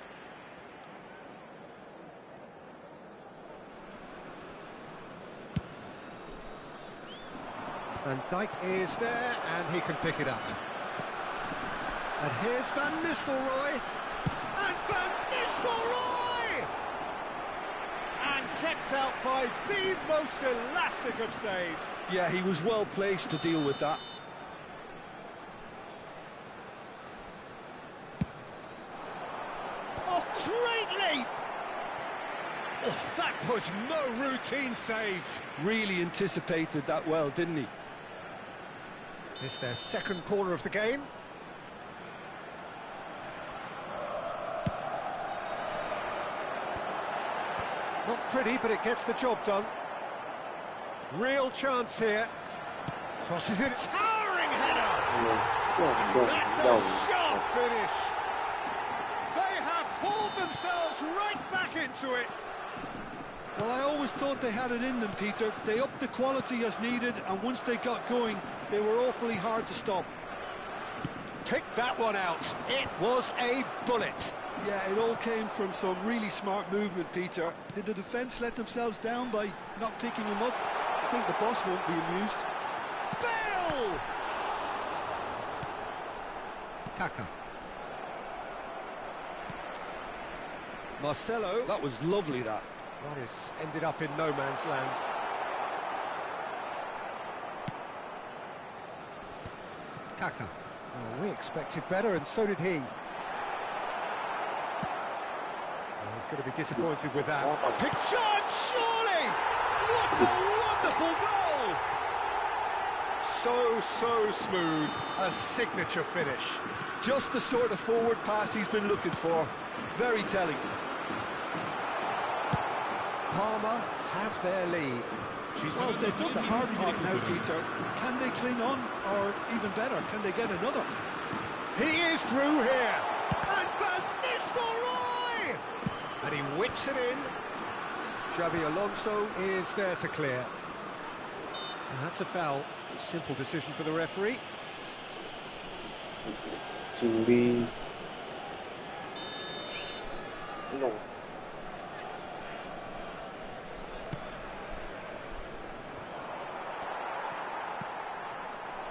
[SPEAKER 1] Van Dijk is there, and he can pick it up. And here's Van Nistelrooy. And Van Nistelrooy! And kept out by the most elastic of saves.
[SPEAKER 2] Yeah, he was well placed to deal with that.
[SPEAKER 1] Oh, great leap! Oh, that was no routine save.
[SPEAKER 2] Really anticipated that well, didn't he?
[SPEAKER 1] It's their second corner of the game. Not pretty, but it gets the job done. Real chance here. Crosses it. Towering header! That's a sharp finish. They have hauled themselves right back into it.
[SPEAKER 2] Well, I always thought they had it in them, Peter. They upped the quality as needed, and once they got going, they were awfully hard to stop.
[SPEAKER 1] Picked that one out. It was a bullet.
[SPEAKER 2] Yeah, it all came from some really smart movement, Peter. Did the defence let themselves down by not picking him up? I think the boss won't be amused.
[SPEAKER 1] Bale! Kaka. Marcelo.
[SPEAKER 2] That was lovely, that.
[SPEAKER 1] That is ended up in no man's land. Kaka. Oh, we expected better, and so did he. Oh, he's going to be disappointed with that. Pick shot, surely! What a wonderful goal! So smooth. A signature finish.
[SPEAKER 2] Just the sort of forward pass he's been looking for. Very telling.
[SPEAKER 1] Parma have their lead.
[SPEAKER 2] Well, they've done the hard part now, Peter. Can they cling on, or even better, can they get another?
[SPEAKER 1] He is through here. And Van Nistelrooy! And he whips it in. Xabi Alonso is there to clear. And that's a foul. A simple decision for the referee.
[SPEAKER 4] Xử lý lỗi.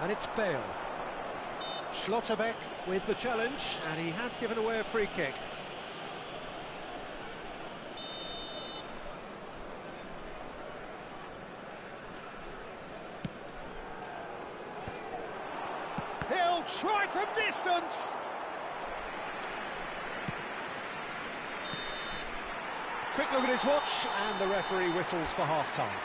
[SPEAKER 1] And it's Bale. Schlotterbeck with the challenge, and he has given away a free kick. He'll try from distance. Quick look at his watch, and the referee whistles for half-time.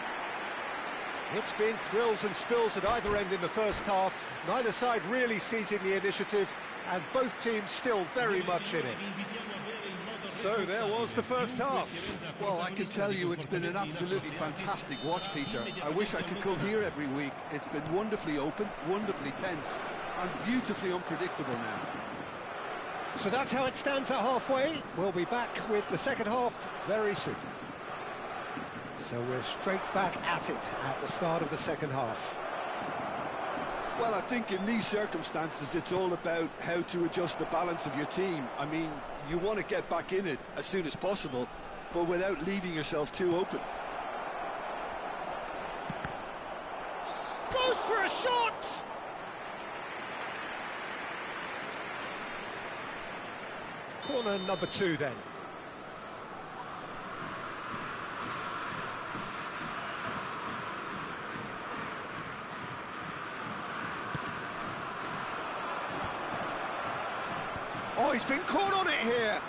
[SPEAKER 1] It's been thrills and spills at either end in the first half. Neither side really seizing the initiative, and both teams still very much in it. So there was the first half.
[SPEAKER 2] Well, I can tell you it's been an absolutely fantastic watch, Peter. I wish I could come here every week. It's been wonderfully open, wonderfully tense, and beautifully unpredictable now.
[SPEAKER 1] So that's how it stands at halfway. We'll be back with the second half very soon. So we're straight back at it at the start of the second half.
[SPEAKER 2] Well, I think in these circumstances, it's all about how to adjust the balance of your team. I mean, you want to get back in it as soon as possible, but without leaving yourself too open.
[SPEAKER 1] Goes for a shot! Corner number 2 then. Oh, he's been caught on it here.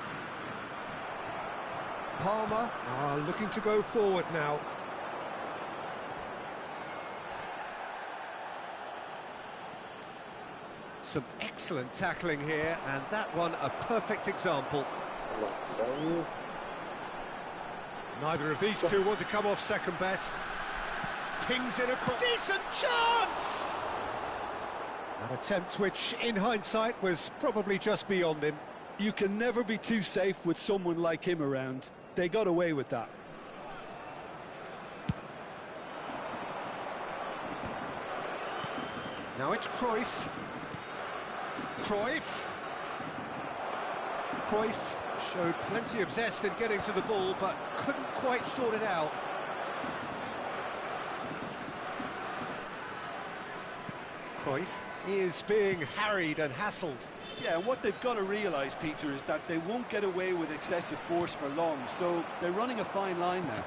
[SPEAKER 1] Palmer are looking to go forward now. Some excellent tackling here, and that one a perfect example. Neither of these two want to come off second best. Pings in a decent chance! An attempt which, in hindsight, was probably just beyond him.
[SPEAKER 2] You can never be too safe with someone like him around. They got away with that.
[SPEAKER 1] Now it's Cruyff. Cruyff showed plenty of zest in getting to the ball, but couldn't quite sort it out. Cruyff is being harried and hassled.
[SPEAKER 2] Yeah, and what they've got to realise, Peter, is that they won't get away with excessive force for long, so they're running a fine line now.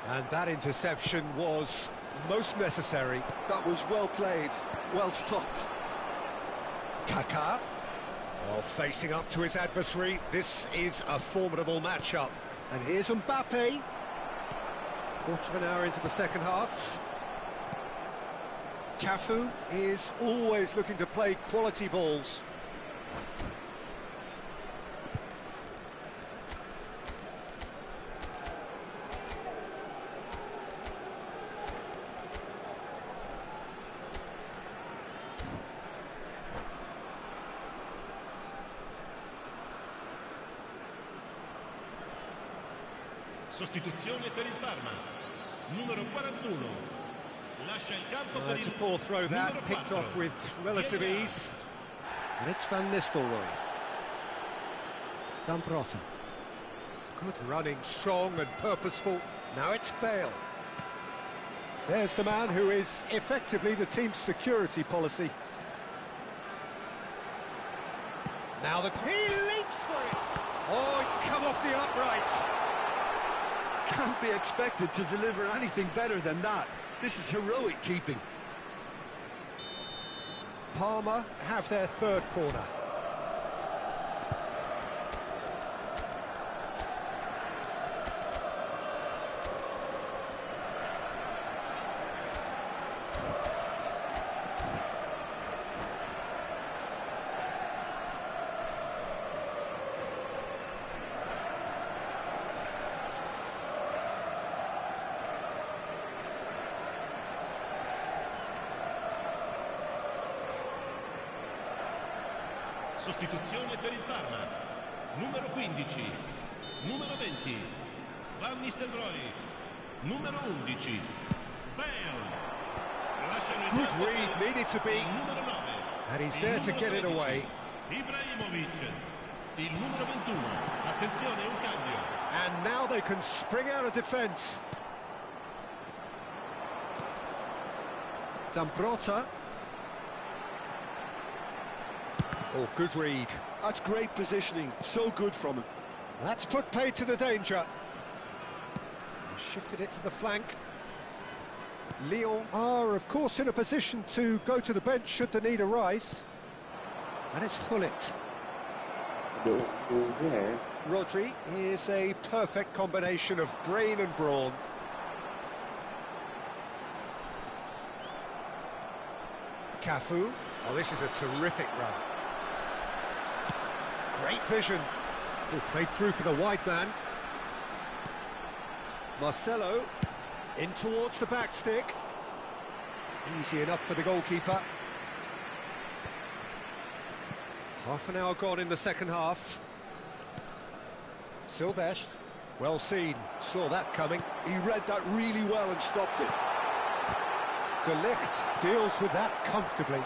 [SPEAKER 1] And that interception was most necessary.
[SPEAKER 2] That was well played, well stopped.
[SPEAKER 1] Kaká, well, facing up to his adversary. This is a formidable matchup. And here's Mbappe. Quarter of an hour into the second half. Cafu is always looking to play quality balls.
[SPEAKER 5] Sostituzione per il Parma. Numero 41. Lascia il campo per
[SPEAKER 1] It's a
[SPEAKER 5] il
[SPEAKER 1] poor throw that,
[SPEAKER 5] numero
[SPEAKER 1] picked
[SPEAKER 5] 4.
[SPEAKER 1] off with relative ease. And it's Van Nistelrooy. Zambrota. Good running, strong and purposeful. Now it's Bale. There's the man who is effectively the team's security policy. Now he leaps for it. Oh, it's come off the upright.
[SPEAKER 2] Can't be expected to deliver anything better than that. This is heroic keeping.
[SPEAKER 1] Parma have their third corner.
[SPEAKER 5] Sostituzione per il Parma. Numero 15. numero 20, Van Nistelrooy, numero 11, Bale.
[SPEAKER 1] Good read, needed to be,
[SPEAKER 5] Numero 9.
[SPEAKER 1] and he's there to get it away.
[SPEAKER 5] Ibrahimovic, il numero 21. Attenzione, un cambio.
[SPEAKER 1] And now they can spring out of defence. Zambrota. Oh, good read.
[SPEAKER 2] That's great positioning, so good from him.
[SPEAKER 1] That's put paid to the danger. Shifted it to the flank. Lyon are, of course, in a position to go to the bench should the need arise. And it's Hullet. Rodri is a perfect combination of brain and brawn. Cafu. Oh, this is a terrific run. Great vision. Oh, played through for the wide man. Marcelo in towards the back stick. Easy enough for the goalkeeper. Half an hour gone in the second half. Silvestre, well seen, saw that coming.
[SPEAKER 2] He read that really well and stopped it.
[SPEAKER 1] De Ligt deals with that comfortably.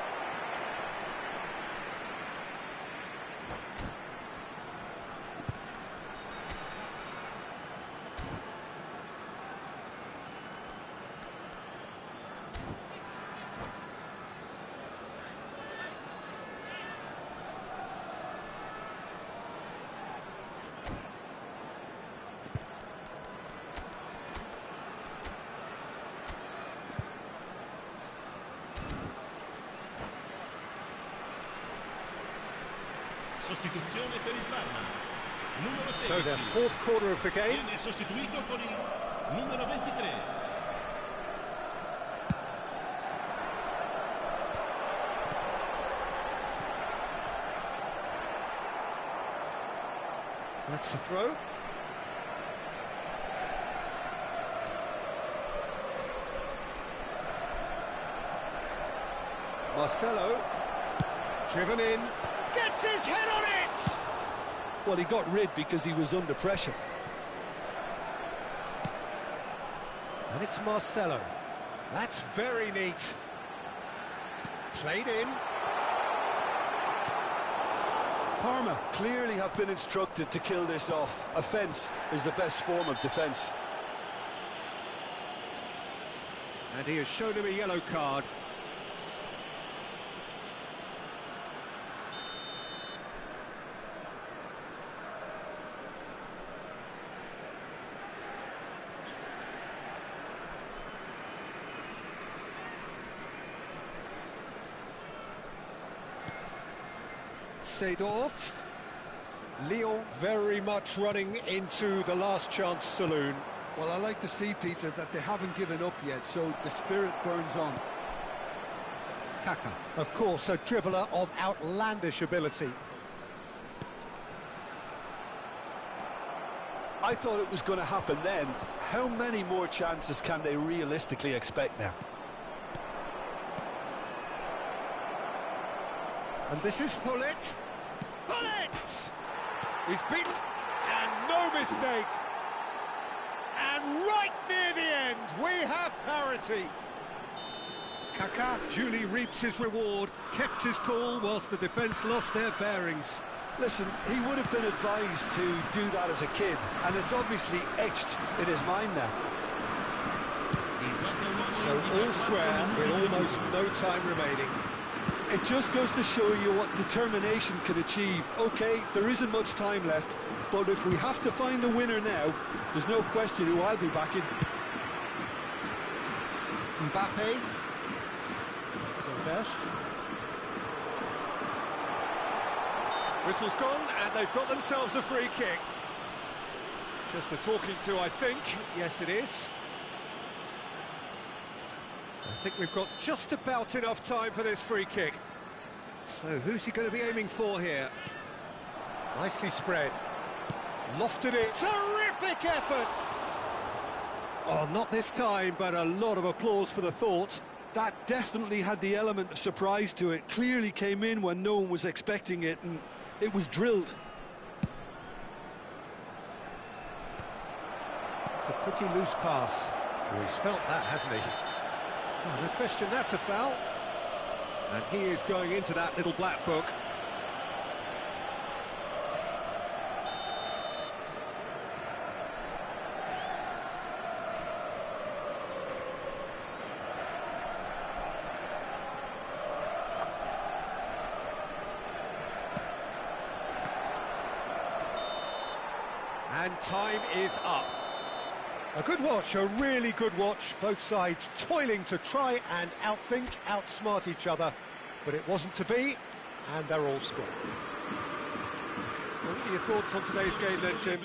[SPEAKER 5] Sostituzione per il Parma. Numero 16.
[SPEAKER 1] So their fourth quarter of the game.
[SPEAKER 5] Viene sostituito con il numero 23.
[SPEAKER 1] That's the throw. Marcelo, driven in, gets his head on it!
[SPEAKER 2] Well, he got rid because he was under pressure.
[SPEAKER 1] And it's Marcelo. That's very neat. Played in.
[SPEAKER 2] Parma clearly have been instructed to kill this off. Offence is the best form of defence.
[SPEAKER 1] And he has shown him a yellow card. Seedorf. Lyon very much running into the last chance saloon.
[SPEAKER 2] Well, I like to see, Peter, that they haven't given up yet, so the spirit burns on.
[SPEAKER 1] Kaka, of course, a dribbler of outlandish ability.
[SPEAKER 2] I thought it was going to happen then. How many more chances can they realistically expect now?
[SPEAKER 1] And this is Hullet. Hullet! He's beaten, and no mistake. And right near the end, we have parity. Kaka duly reaps his reward, kept his cool whilst the defence lost their bearings.
[SPEAKER 2] Listen, he would have been advised to do that as a kid, and it's obviously etched in his mind now.
[SPEAKER 1] So all square with almost no time remaining.
[SPEAKER 2] It just goes to show you what determination can achieve. OK, there isn't much time left, but if we have to find the winner now, there's no question who I'll be backing.
[SPEAKER 1] Mbappe. Silvestre. Whistle's gone, and they've got themselves a free kick. Just a talking to, I think. Yes, it is. I think we've got just about enough time for this free kick. So who's he going to be aiming for here? Nicely spread. Lofted it. Terrific effort! Oh, not this time, but a lot of applause for the thought.
[SPEAKER 2] That definitely had the element of surprise to it. Clearly came in when no one was expecting it, and it was drilled.
[SPEAKER 1] That's a pretty loose pass. Oh, he's felt that, hasn't he? Oh, no question, that's a foul. And he is going into that little black book. And time is up. A good watch, a really good watch. Both sides toiling to try and outthink, outsmart each other. But it wasn't to be, and they're all scored. What are your thoughts on today's game then, Jim?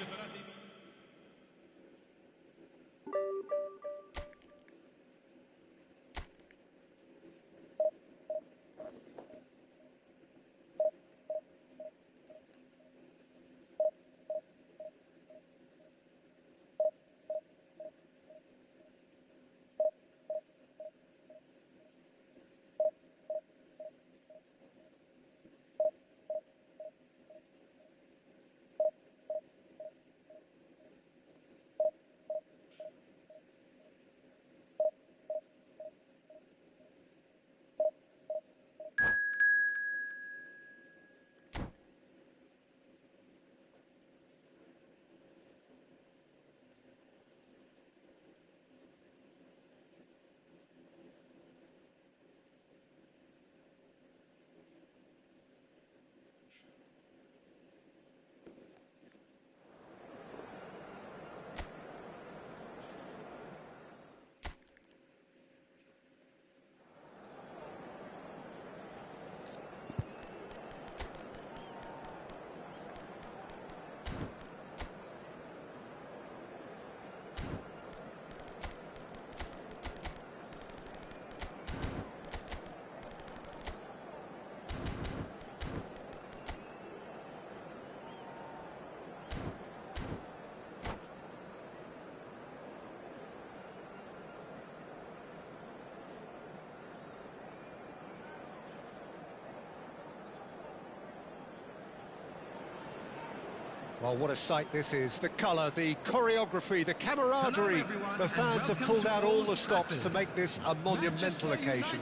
[SPEAKER 1] Well, what a sight this is. The colour, the choreography, the camaraderie. The fans have pulled out all the stops to make this a monumental occasion.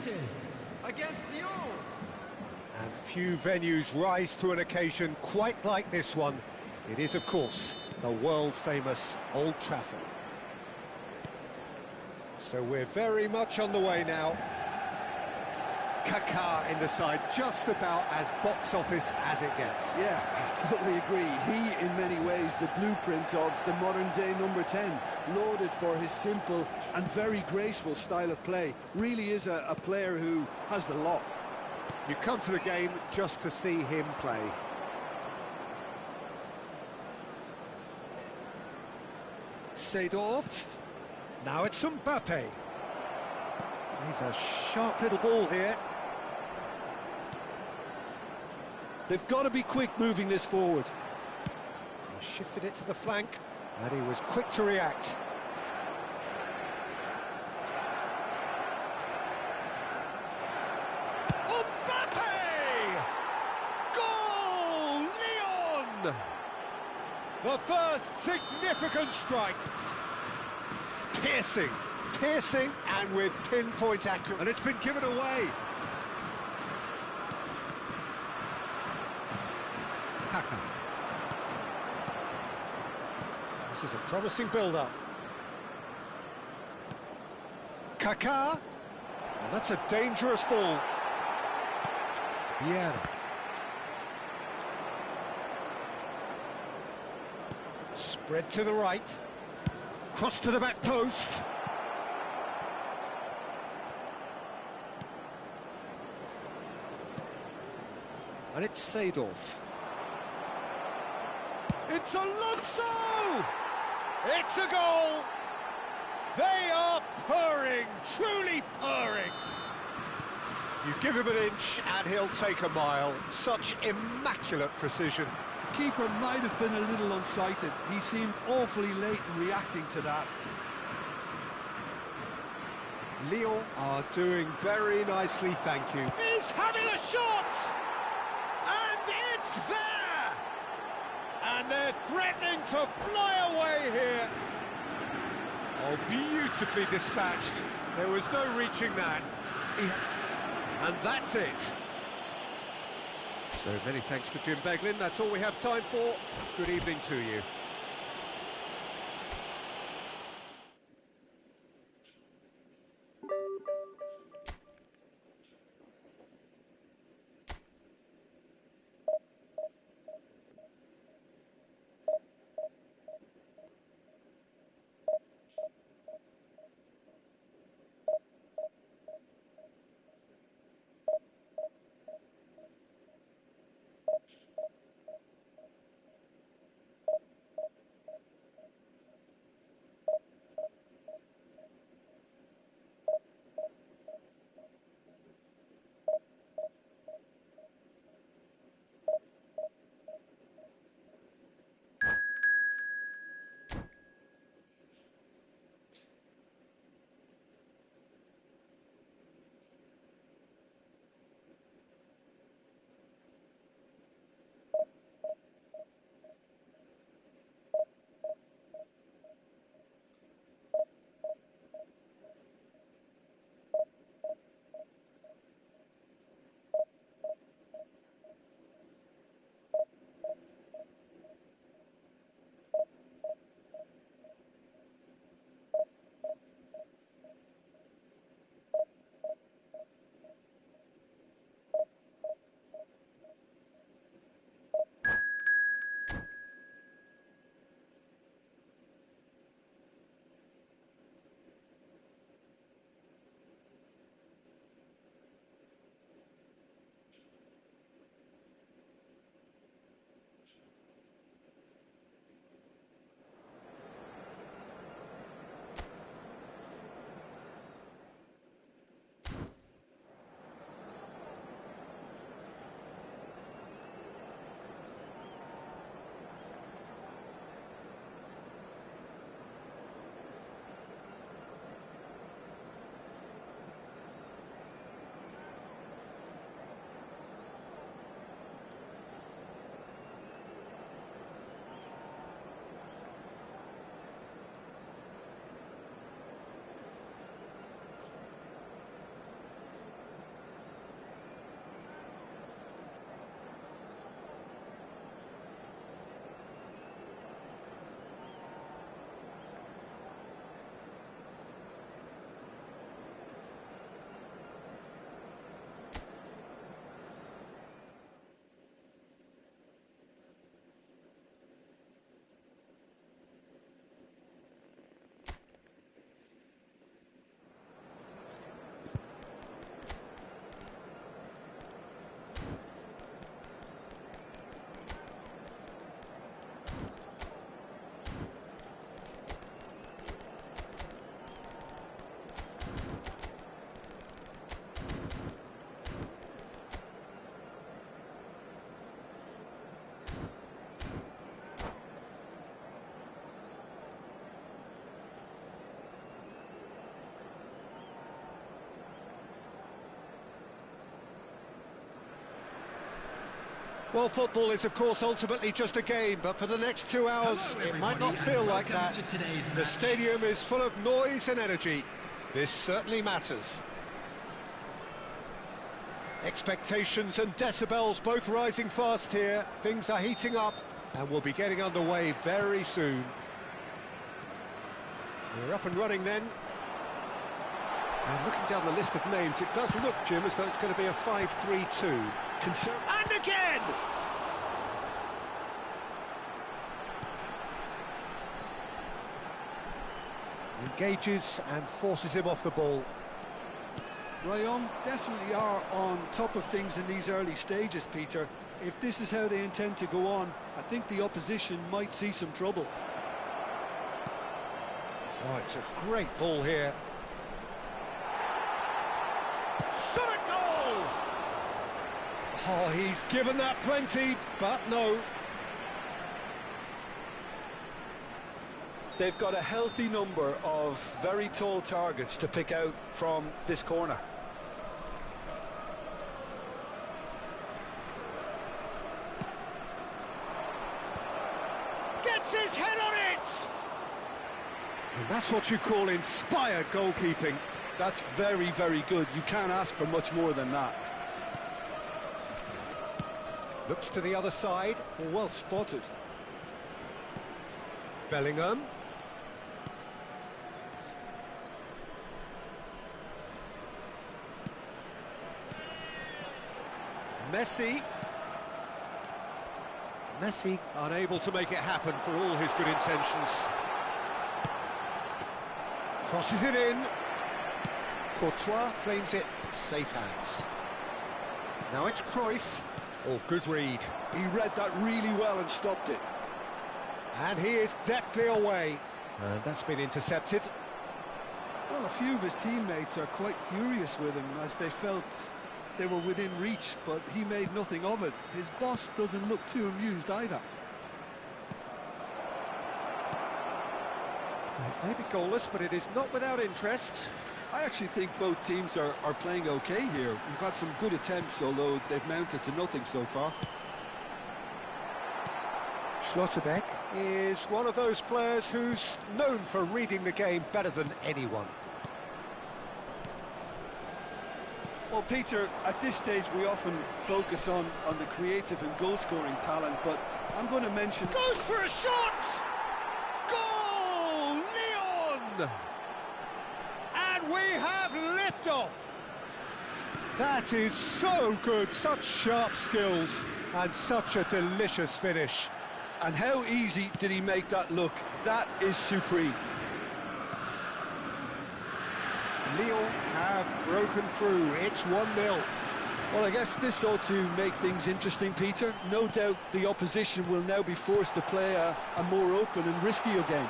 [SPEAKER 3] Against the all.
[SPEAKER 1] And few venues rise to an occasion quite like this one. It is, of course, the world-famous Old Trafford. So we're very much on the way now. Kaká in the side, just about as box office as it gets.
[SPEAKER 2] Yeah, I totally agree. He, in many ways, the blueprint of the modern-day number 10, lauded for his simple and very graceful style of play. Really is a player who has the lot.
[SPEAKER 1] You come to the game just to see him play. Seedorf. Now it's Mbappe. He's a sharp little ball here.
[SPEAKER 2] They've got to be quick moving this forward.
[SPEAKER 1] He shifted it to the flank, and he was quick to react. Mbappe! Goal! Leon! The first significant strike. Piercing and with pinpoint accuracy. And it's been given away. Kaká. This is a promising build-up. Kaká. And that's a dangerous ball. Yeah. Spread to the right. Cross to the back post. And it's Seedorf. It's Alonso! It's a goal! They are purring, truly purring. You give him an inch and he'll take a mile. Such immaculate precision.
[SPEAKER 2] Keeper might have been a little unsighted. He seemed awfully late in reacting to that.
[SPEAKER 1] Lyon are doing very nicely, thank you. He's having a shot! And it's there! And they're threatening to fly away here. Oh, beautifully dispatched. There was no reaching that. And that's it. So many thanks to Jim Beglin. That's all we have time for. Good evening to you. Well, football is, of course, ultimately just a game, but for the next 2 hours,
[SPEAKER 3] Hello,
[SPEAKER 1] it might not
[SPEAKER 3] everybody,
[SPEAKER 1] feel
[SPEAKER 3] and
[SPEAKER 1] like that.
[SPEAKER 3] welcome to today's
[SPEAKER 1] The
[SPEAKER 3] match.
[SPEAKER 1] stadium is full of noise and energy. This certainly matters. Expectations and decibels both rising fast here. Things are heating up, and we'll be getting underway very soon. We're up and running then. And looking down the list of names, it does look, Jim, as though it's going to be a 5-3-2. And again! Engages and forces him off the ball.
[SPEAKER 2] Ryan definitely are on top of things in these early stages, Peter. If this is how they intend to go on, I think the opposition might see some trouble.
[SPEAKER 1] Oh, it's a great ball here. Shot a goal! Oh, he's given that plenty, but no.
[SPEAKER 2] They've got a healthy number of very tall targets to pick out from this corner.
[SPEAKER 1] Gets his head on it! And that's what you call inspired goalkeeping.
[SPEAKER 2] That's very, very good. You can't ask for much more than that.
[SPEAKER 1] Looks to the other side.
[SPEAKER 2] Well spotted.
[SPEAKER 1] Bellingham. Messi. Messi unable to make it happen for all his good intentions. Crosses it in. Courtois claims it. Safe hands. Now it's Cruyff. Oh, good read.
[SPEAKER 2] He read that really well and stopped it.
[SPEAKER 1] And he is deftly away. And that's been intercepted.
[SPEAKER 2] Well, a few of his teammates are quite furious with him as they felt they were within reach, but he made nothing of it. His boss doesn't look too amused either.
[SPEAKER 1] It may be goalless, but it is not without interest.
[SPEAKER 2] I actually think both teams are playing okay here. We've had some good attempts, although they've mounted to nothing so far.
[SPEAKER 1] Schlotterbeck is one of those players who's known for reading the game better than anyone.
[SPEAKER 2] Well, Peter, at this stage we often focus on the creative and goal-scoring talent, but I'm going to mention...
[SPEAKER 1] Goes for a shot! Goal! Leon! And we have liftoff! That is so good, such sharp skills, and such a delicious finish.
[SPEAKER 2] And how easy did he make that look? That is supreme.
[SPEAKER 1] Lyon have broken through. It's 1-0.
[SPEAKER 2] Well, I guess this ought to make things interesting, Peter. No doubt the opposition will now be forced to play a more open and riskier game.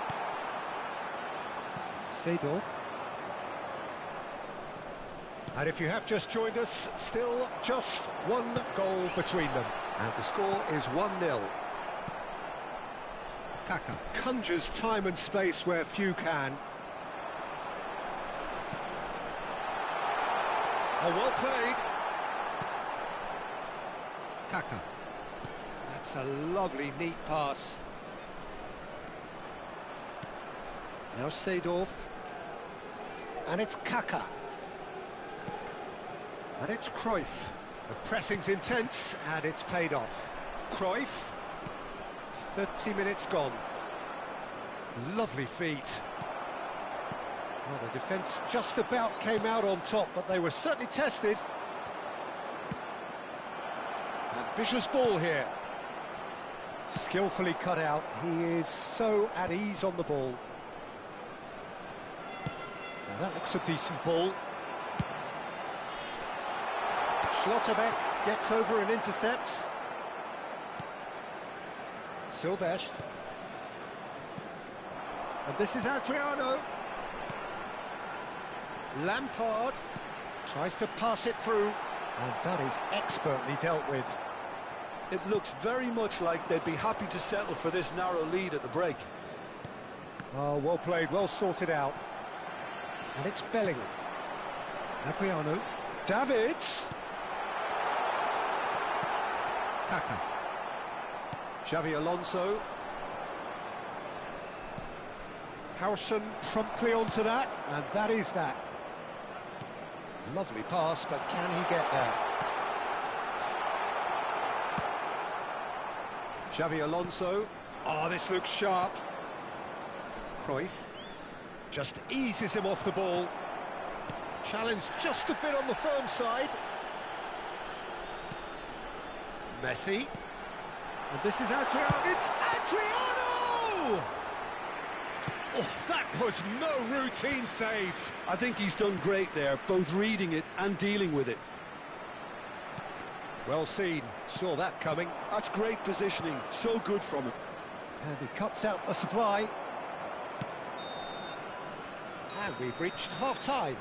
[SPEAKER 1] Seedorf. And if you have just joined us, still just one goal between them. And the score is 1-0. Kaka conjures time and space where few can. Oh, well played. Kaka. That's a lovely, neat pass. Now Seedorf. And it's Kaka. And it's Cruyff. The pressing's intense, and it's paid off. Cruyff. 30 minutes gone. Lovely feet. Well, the defence just about came out on top, but they were certainly tested. Ambitious ball here. Skillfully cut out. He is so at ease on the ball. Now that looks a decent ball. Schlotterbeck gets over and intercepts. Silvestre. And this is Adriano. Lampard tries to pass it through, and that is expertly dealt with.
[SPEAKER 2] It looks very much like they'd be happy to settle for this narrow lead at the break.
[SPEAKER 1] Oh, well played, well sorted out. And it's Bellingham. Adriano. Davids. Kaka. Xavi Alonso. Howson promptly onto that, and that is that. Lovely pass, but can he get there? Xavi Alonso. Oh, this looks sharp. Cruyff just eases him off the ball. Challenge just a bit on the firm side. Messi. And this is Adriano. It's Adriano! Oh, that was no routine save.
[SPEAKER 2] I think he's done great there, both reading it and dealing with it.
[SPEAKER 1] Well seen, saw that coming.
[SPEAKER 2] That's great positioning, so good from him.
[SPEAKER 1] And he cuts out the supply. And we've reached half-time.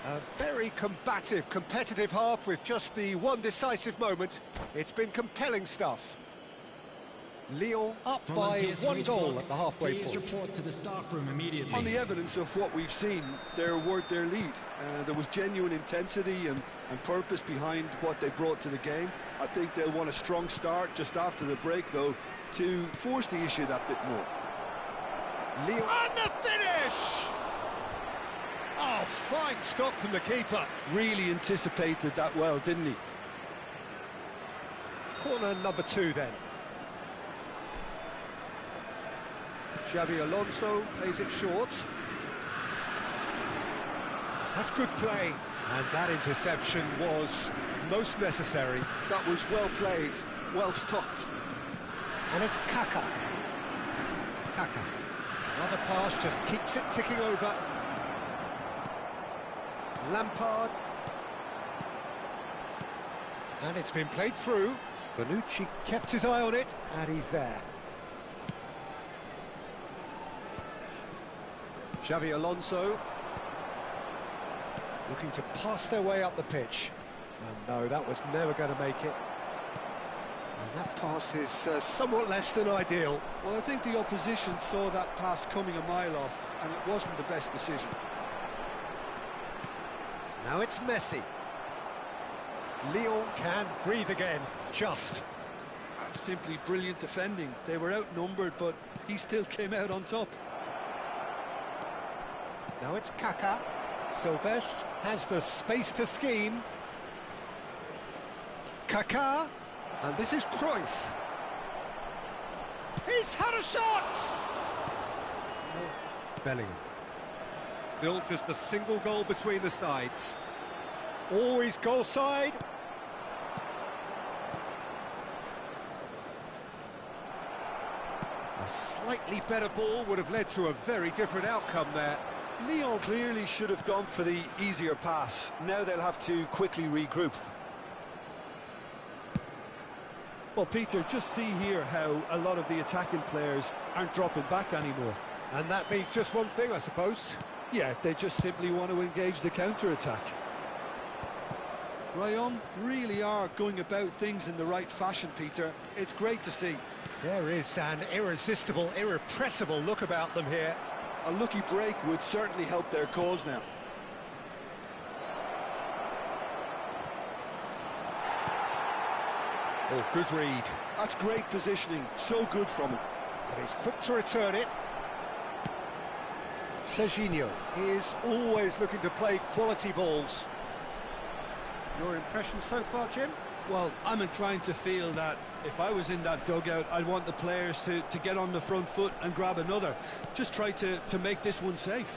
[SPEAKER 1] A very combative, competitive half with just the one decisive moment. It's been compelling stuff. Lyon up by one goal at the halfway point.
[SPEAKER 3] Report to the staff room immediately.
[SPEAKER 2] On the evidence of what we've seen, they're worth their lead. There was genuine intensity and purpose behind what they brought to the game. I think they'll want a strong start just after the break, though, to force the issue that bit more.
[SPEAKER 1] Leo. And the finish! Oh, fine stop from the keeper.
[SPEAKER 2] Really anticipated that well, didn't he?
[SPEAKER 1] Corner number 2 then. Xabi Alonso plays it short. That's good play. And that interception was most necessary.
[SPEAKER 2] That was well played, well stopped.
[SPEAKER 1] And it's Kaka. Kaka. Another pass just keeps it ticking over. Lampard. And it's been played through. Bonucci kept his eye on it, and he's there. Xabi Alonso. Looking to pass their way up the pitch. And no, that was never going to make it. And that pass is somewhat less than ideal.
[SPEAKER 2] Well, I think the opposition saw that pass coming a mile off, and it wasn't the best decision.
[SPEAKER 1] Now it's Messi. Lyon can breathe again, just.
[SPEAKER 2] That's simply brilliant defending. They were outnumbered, but he still came out on top.
[SPEAKER 1] Now it's Kaka. Silvestre has the space to scheme. Kaka, and this is Cruyff. He's had a shot! Bellingham. Still just a single goal between the sides. Always goal side. A slightly better ball would have led to a very different outcome there.
[SPEAKER 2] Lyon clearly should have gone for the easier pass. Now they'll have to quickly regroup. Well, Peter, just see here how a lot of the attacking players aren't dropping back anymore.
[SPEAKER 1] And that means just one thing, I suppose.
[SPEAKER 2] Yeah, they just simply want to engage the counter-attack. Lyon really are going about things in the right fashion, Peter. It's great to see.
[SPEAKER 1] There is an irresistible, irrepressible look about them here.
[SPEAKER 2] A lucky break would certainly help their cause now.
[SPEAKER 1] Oh, good read.
[SPEAKER 2] That's great positioning, so good from him.
[SPEAKER 1] And he's quick to return it. Serginho is always looking to play quality balls. Your impression so far, Jim?
[SPEAKER 2] Well, I'm inclined to feel that if I was in that dugout, I'd want the players to get on the front foot and grab another. Just try to make this one safe.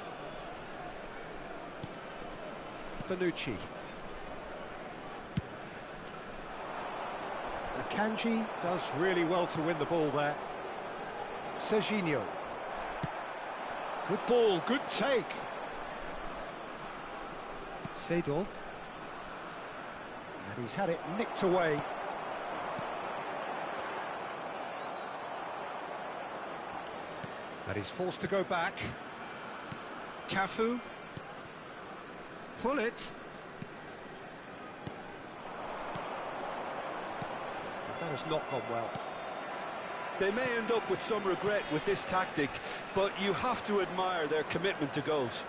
[SPEAKER 1] Bonucci. Akanji does really well to win the ball there. Serginho. Good ball, good take. Seedorf. And he's had it nicked away. And he's forced to go back. Cafu. Pull it. That has not gone well.
[SPEAKER 2] They may end up with some regret with this tactic, but you have to admire their commitment to goals.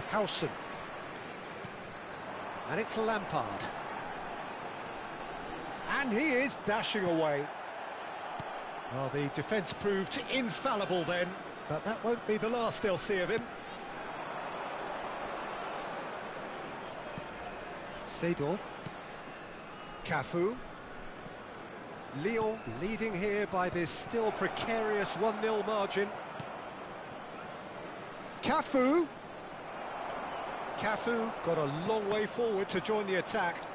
[SPEAKER 1] Howson. And it's Lampard. And he is dashing away. Well, the defence proved infallible then, but that won't be the last they'll see of him. Seedorf. Cafu. Lyon leading here by this still precarious 1-0 margin. Cafu. Cafu got a long way forward to join the attack.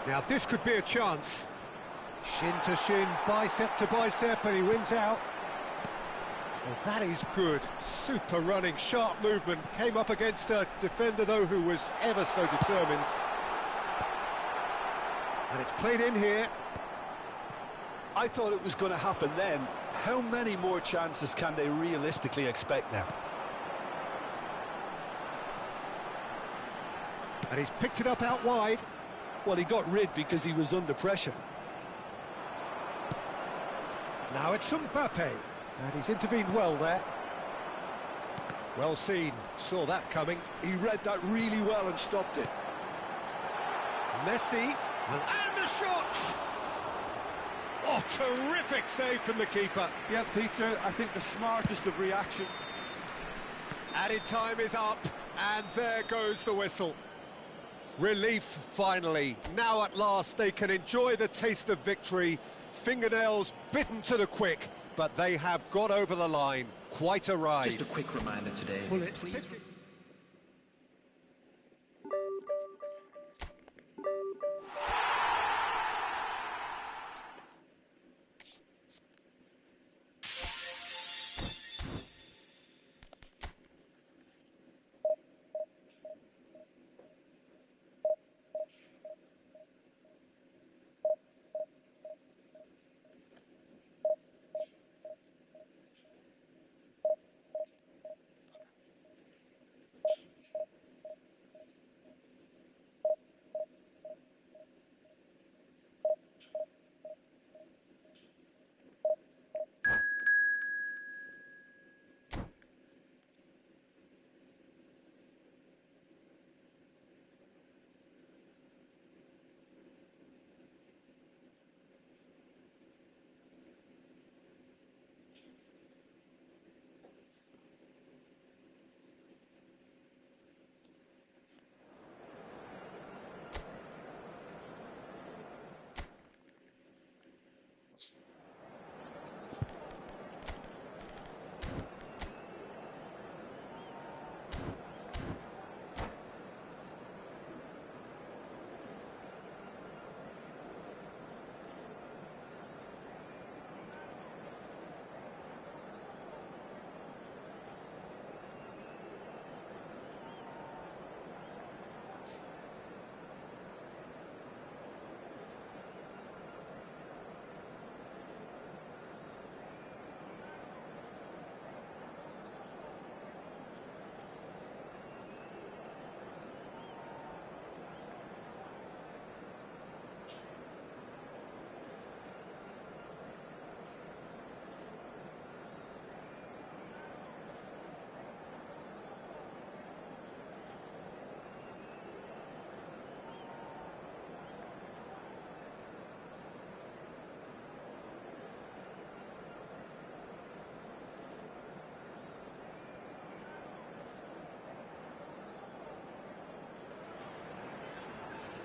[SPEAKER 1] Now this could be a chance. Shin to shin, bicep to bicep, and he wins out. Well, that is good. Super running, sharp movement. Came up against a defender, though, who was ever so determined. And it's played in here.
[SPEAKER 2] I thought it was going to happen then. How many more chances can they realistically expect now?
[SPEAKER 1] And he's picked it up out wide.
[SPEAKER 2] Well, he got rid because he was under pressure.
[SPEAKER 1] Now it's Mbappe, and he's intervened well there. Well seen, saw that coming.
[SPEAKER 2] He read that really well and stopped it.
[SPEAKER 1] Messi, and the shot! Oh, terrific save from the keeper.
[SPEAKER 2] Yeah, Peter, I think the smartest of reaction.
[SPEAKER 1] Added time is up, and there goes the whistle. Relief, finally. Now at last they can enjoy the taste of victory. Fingernails bitten to the quick, but they have got over the line. Quite a ride.
[SPEAKER 3] Just a quick reminder today.
[SPEAKER 1] Well, it's
[SPEAKER 3] Please...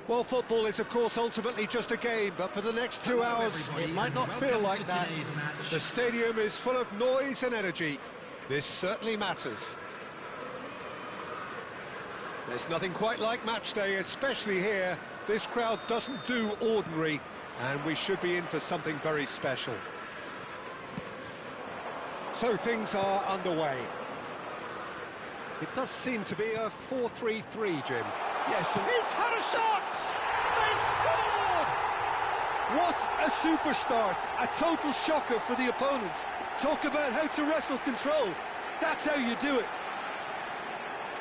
[SPEAKER 1] Well, football is, of course, ultimately just a game, but for the next 2 hours, it might not feel like that. The stadium is full of noise and energy. This certainly matters. There's nothing quite like match day, especially here. This crowd doesn't do ordinary, and we should be in for something very special. So things are underway. It does seem to be a 4-3-3, Jim.
[SPEAKER 2] Yes, and
[SPEAKER 1] He's had a shot! They've scored!
[SPEAKER 2] what a super start. A total shocker for the opponents. Talk about how to wrestle control. That's how you do it.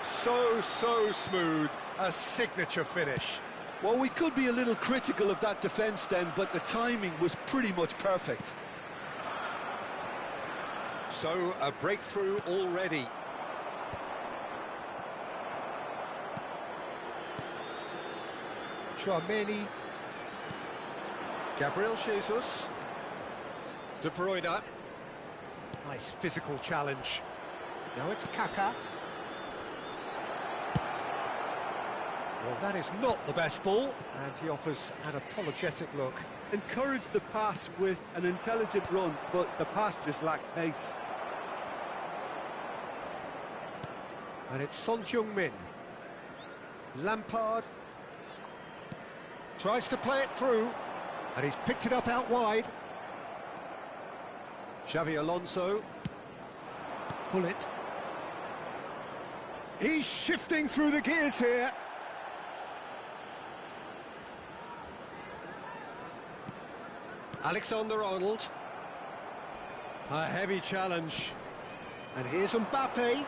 [SPEAKER 1] So smooth. A signature finish.
[SPEAKER 2] Well, we could be a little critical of that defence then, but the timing was pretty much perfect.
[SPEAKER 1] So, a breakthrough already. Chouameni, Gabriel Jesus, De Bruyne. Nice physical challenge. Now it's Kaka. Well, that is not the best ball, and he offers an apologetic look.
[SPEAKER 2] Encouraged the pass with an intelligent run, but the pass just lacked pace.
[SPEAKER 1] And it's Son Heung-min. Lampard tries to play it through, and he's picked it up out wide. Xavi Alonso. Pull it. He's shifting through the gears here. Alexander-Arnold. A heavy challenge. And here's Mbappe.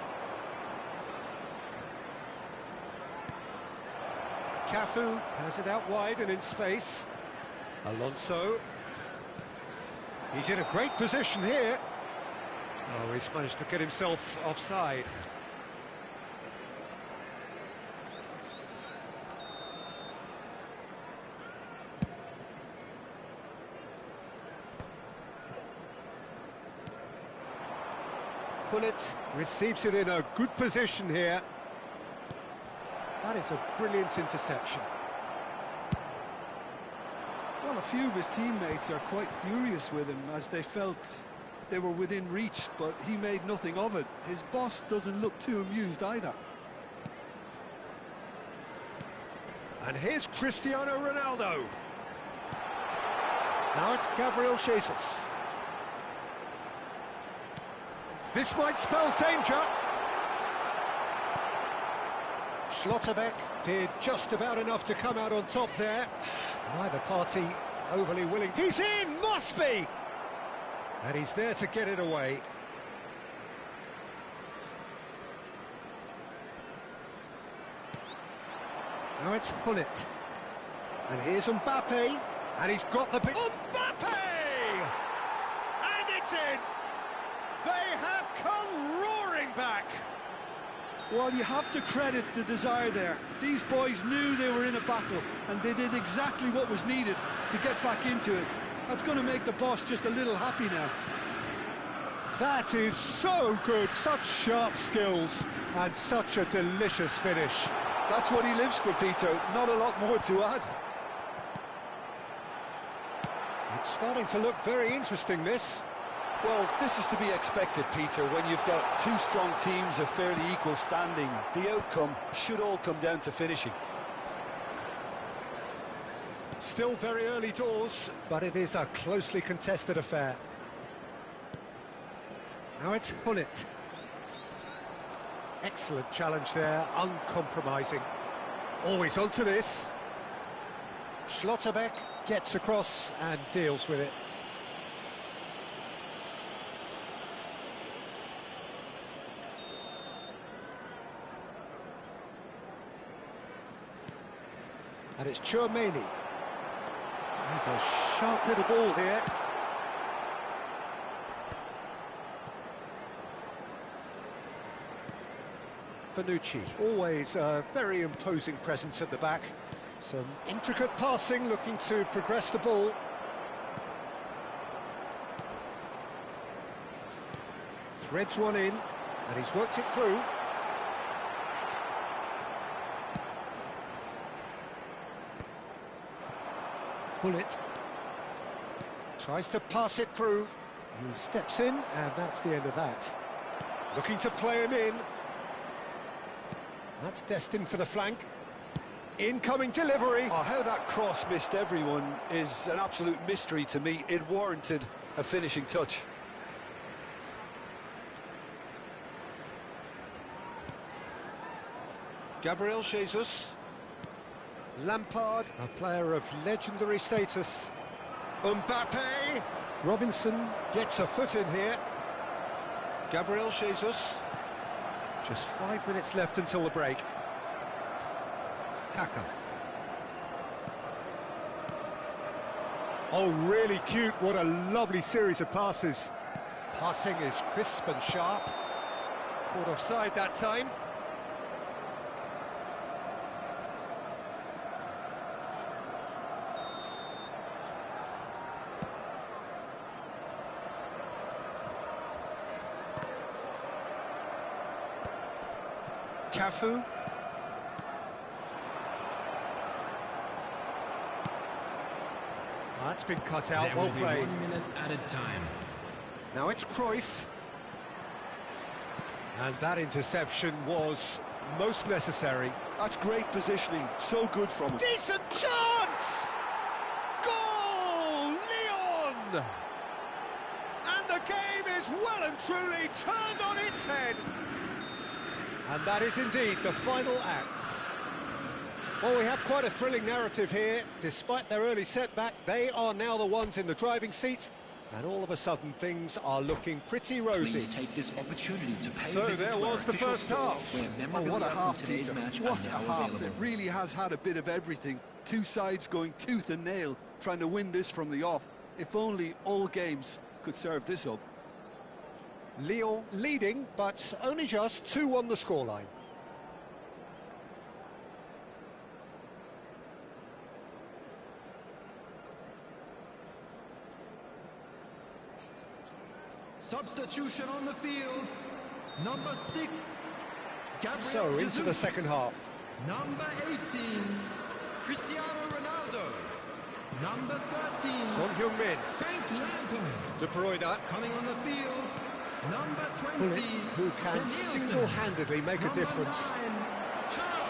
[SPEAKER 1] Cafu has it out wide and in space. Alonso. He's in a great position here. Oh, he's managed to get himself offside. Pullet receives it in a good position here. That is a brilliant interception.
[SPEAKER 2] Well, a few of his teammates are quite furious with him as they felt they were within reach, but he made nothing of it. His boss doesn't look too amused either.
[SPEAKER 1] And here's Cristiano Ronaldo. Now it's Gabriel Jesus. This might spell danger. Schlotterbeck did just about enough to come out on top there. Neither party overly willing. He's in, must be! And he's there to get it away. Now it's Pullet. And here's Mbappe. And he's got the big... Mbappe! And it's in! They have come roaring back!
[SPEAKER 2] Well, you have to credit the desire there. These boys knew they were in a battle, and they did exactly what was needed to get back into it. That's going to make the boss just a little happy now.
[SPEAKER 1] That is so good, such sharp skills, and such a delicious finish.
[SPEAKER 2] That's what he lives for, Peter. Not a lot more to add.
[SPEAKER 1] It's starting to look very interesting, this.
[SPEAKER 2] Well, this is to be expected, Peter. When you've got two strong teams of fairly equal standing, the outcome should all come down to finishing.
[SPEAKER 1] Still very early doors, but it is a closely contested affair. Now it's Pullet. Excellent challenge there, uncompromising. Always onto this. Schlotterbeck gets across and deals with it. And it's Chouameni. He's a sharp little ball here. Bonucci, always a very imposing presence at the back. Some intricate passing, looking to progress the ball. Threads one in, and he's worked it through. Pullet tries to pass it through. He steps in, and that's the end of that. Looking to play him in. That's destined for the flank. Incoming delivery.
[SPEAKER 2] Oh, how that cross missed everyone is an absolute mystery to me. It warranted a finishing touch.
[SPEAKER 1] Gabriel Jesus. Lampard, a player of legendary status. Mbappe. Robinson gets a foot in here. Gabriel Jesus. Just 5 minutes left until the break. Kaka. Oh, really cute. What a lovely series of passes. Passing is crisp and sharp. Caught offside that time. Cafu. That's been cut out, well played.
[SPEAKER 3] 1 minute added time.
[SPEAKER 1] Now it's Cruyff. And that interception was most necessary.
[SPEAKER 2] That's great positioning, so good from him.
[SPEAKER 1] Decent chance! Goal! Leon! And the game is well and truly turned on its head. And that is indeed the final act. Well, we have quite a thrilling narrative here. Despite their early setback, they are now the ones in the driving seat, and all of a sudden things are looking pretty rosy.
[SPEAKER 3] Please take this opportunity to pay
[SPEAKER 1] So
[SPEAKER 3] visit
[SPEAKER 1] there
[SPEAKER 3] to our
[SPEAKER 1] was the
[SPEAKER 3] official
[SPEAKER 1] first
[SPEAKER 3] store,
[SPEAKER 1] half.
[SPEAKER 3] where
[SPEAKER 2] Oh,
[SPEAKER 3] memorabilia
[SPEAKER 2] what a
[SPEAKER 3] from
[SPEAKER 2] half,
[SPEAKER 3] today's
[SPEAKER 2] Peter.
[SPEAKER 3] match
[SPEAKER 2] What
[SPEAKER 3] are
[SPEAKER 2] a
[SPEAKER 3] now
[SPEAKER 2] half.
[SPEAKER 3] available.
[SPEAKER 2] It really has had a bit of everything. Two sides going tooth and nail, trying to win this from the off. If only all games could serve this up.
[SPEAKER 1] Lyon leading, but only just 2 on the scoreline.
[SPEAKER 3] Substitution on the field. Number 6, Gabriel
[SPEAKER 1] So, into
[SPEAKER 3] Jesus.
[SPEAKER 1] the second half.
[SPEAKER 3] Number 18, Cristiano Ronaldo. Number 13,
[SPEAKER 1] Son Heung-min.
[SPEAKER 3] Frank Lampard.
[SPEAKER 1] De Bruyne.
[SPEAKER 3] Coming on the field, number 20,
[SPEAKER 1] Bullet, who can
[SPEAKER 3] Danielson.
[SPEAKER 1] single-handedly make a
[SPEAKER 3] Number
[SPEAKER 1] difference.
[SPEAKER 3] 9, Char.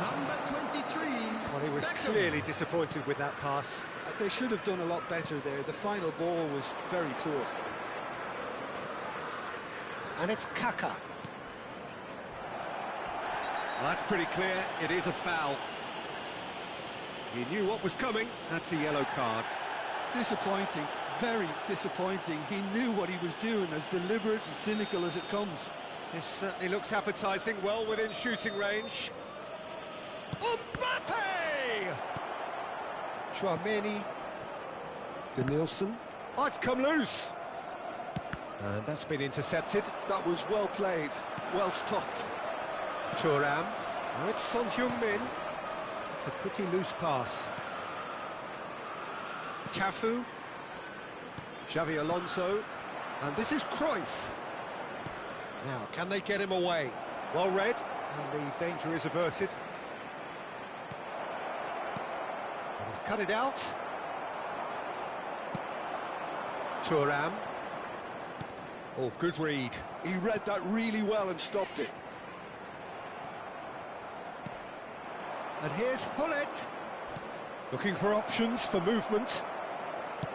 [SPEAKER 3] Number 23,
[SPEAKER 1] Well, he was
[SPEAKER 3] Beckham.
[SPEAKER 1] clearly disappointed with that pass.
[SPEAKER 2] They should have done a lot better there. The final ball was very poor.
[SPEAKER 1] And it's Kaka. That's pretty clear, it is a foul. He knew what was coming, that's a yellow card.
[SPEAKER 2] Disappointing, very disappointing. He knew what he was doing, as deliberate and cynical as it comes.
[SPEAKER 1] This certainly looks appetising, well within shooting range. Mbappe! Chouameni. Danielson. Oh, it's come loose. And that's been intercepted.
[SPEAKER 2] That was well played, well stopped.
[SPEAKER 1] Thuram. Oh, it's Son Heung-min. It's a pretty loose pass. Cafu. Xavi Alonso. And this is Cruyff. Now, can they get him away? Well read, and the danger is averted. And he's cut it out. Thuram. Oh, good read.
[SPEAKER 2] He read that really well and stopped it.
[SPEAKER 1] And here's Hullet. Looking for options for movement.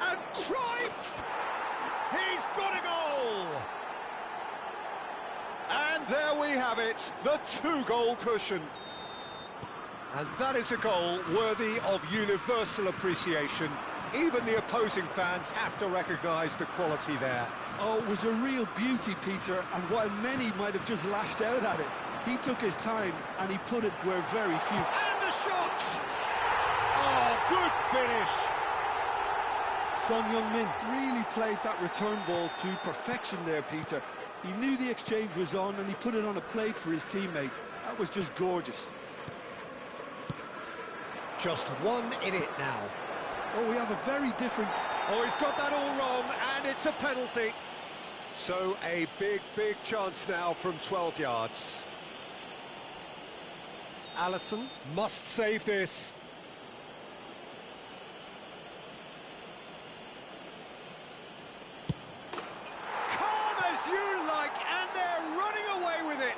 [SPEAKER 1] And Cruyff! He's got a goal! And there we have it, the two-goal cushion. And that is a goal worthy of universal appreciation. Even the opposing fans have to recognise the quality there.
[SPEAKER 2] Oh, it was a real beauty, Peter, and while many might have just lashed out at it, he took his time and he put it where very few.
[SPEAKER 1] And the shot! Oh, good finish!
[SPEAKER 2] Son Heung-min really played that return ball to perfection there, Peter. He knew the exchange was on and he put it on a plate for his teammate. That was just gorgeous.
[SPEAKER 1] Just one in it now.
[SPEAKER 2] Oh, we have a very different...
[SPEAKER 1] Oh, he's got that all wrong, and it's a penalty. So a big, big chance now from 12 yards. Alisson must save this. Calm as you like, and they're running away with it.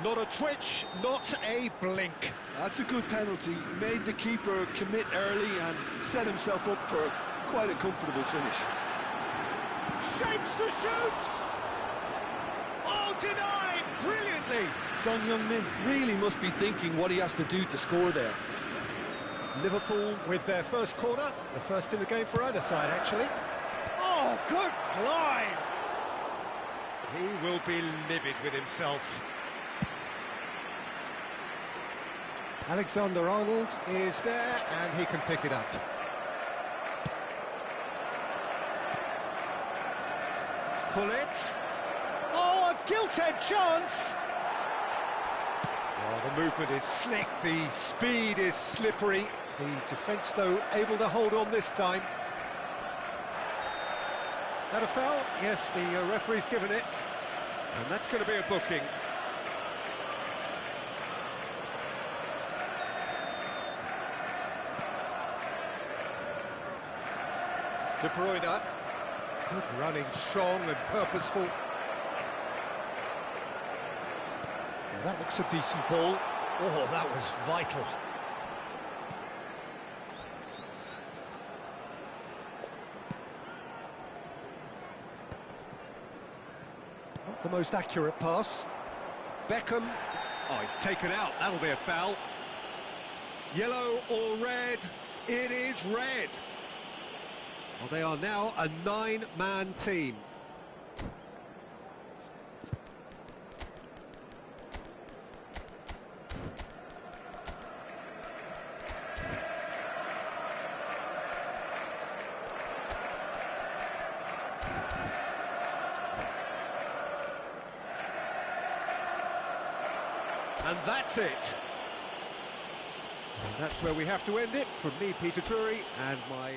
[SPEAKER 1] Not a twitch, not a blink.
[SPEAKER 2] That's a good penalty. Made the keeper commit early and set himself up for quite a comfortable finish.
[SPEAKER 1] Shapes to shoot! Oh, denied brilliantly!
[SPEAKER 2] Son Heung-min really must be thinking what he has to do to score there.
[SPEAKER 1] Liverpool with their first corner, the first in the game for either side, actually. Oh, good climb! He will be livid with himself. Alexander-Arnold is there, and he can pick it up. Hullet. Oh, a gilt-edged chance! Oh, the movement is slick, the speed is slippery. The defence, though, able to hold on this time. That a foul? Yes, the referee's given it. And that's going to be a booking. De Bruyne. Good running, strong and purposeful. Now that looks a decent ball. Oh, that was vital. Not the most accurate pass. Beckham. Oh, he's taken out. That'll be a foul. Yellow or red? It is red. Well, they are now a 9-man team. And that's it. And that's where we have to end it. From me, Peter Drury, and my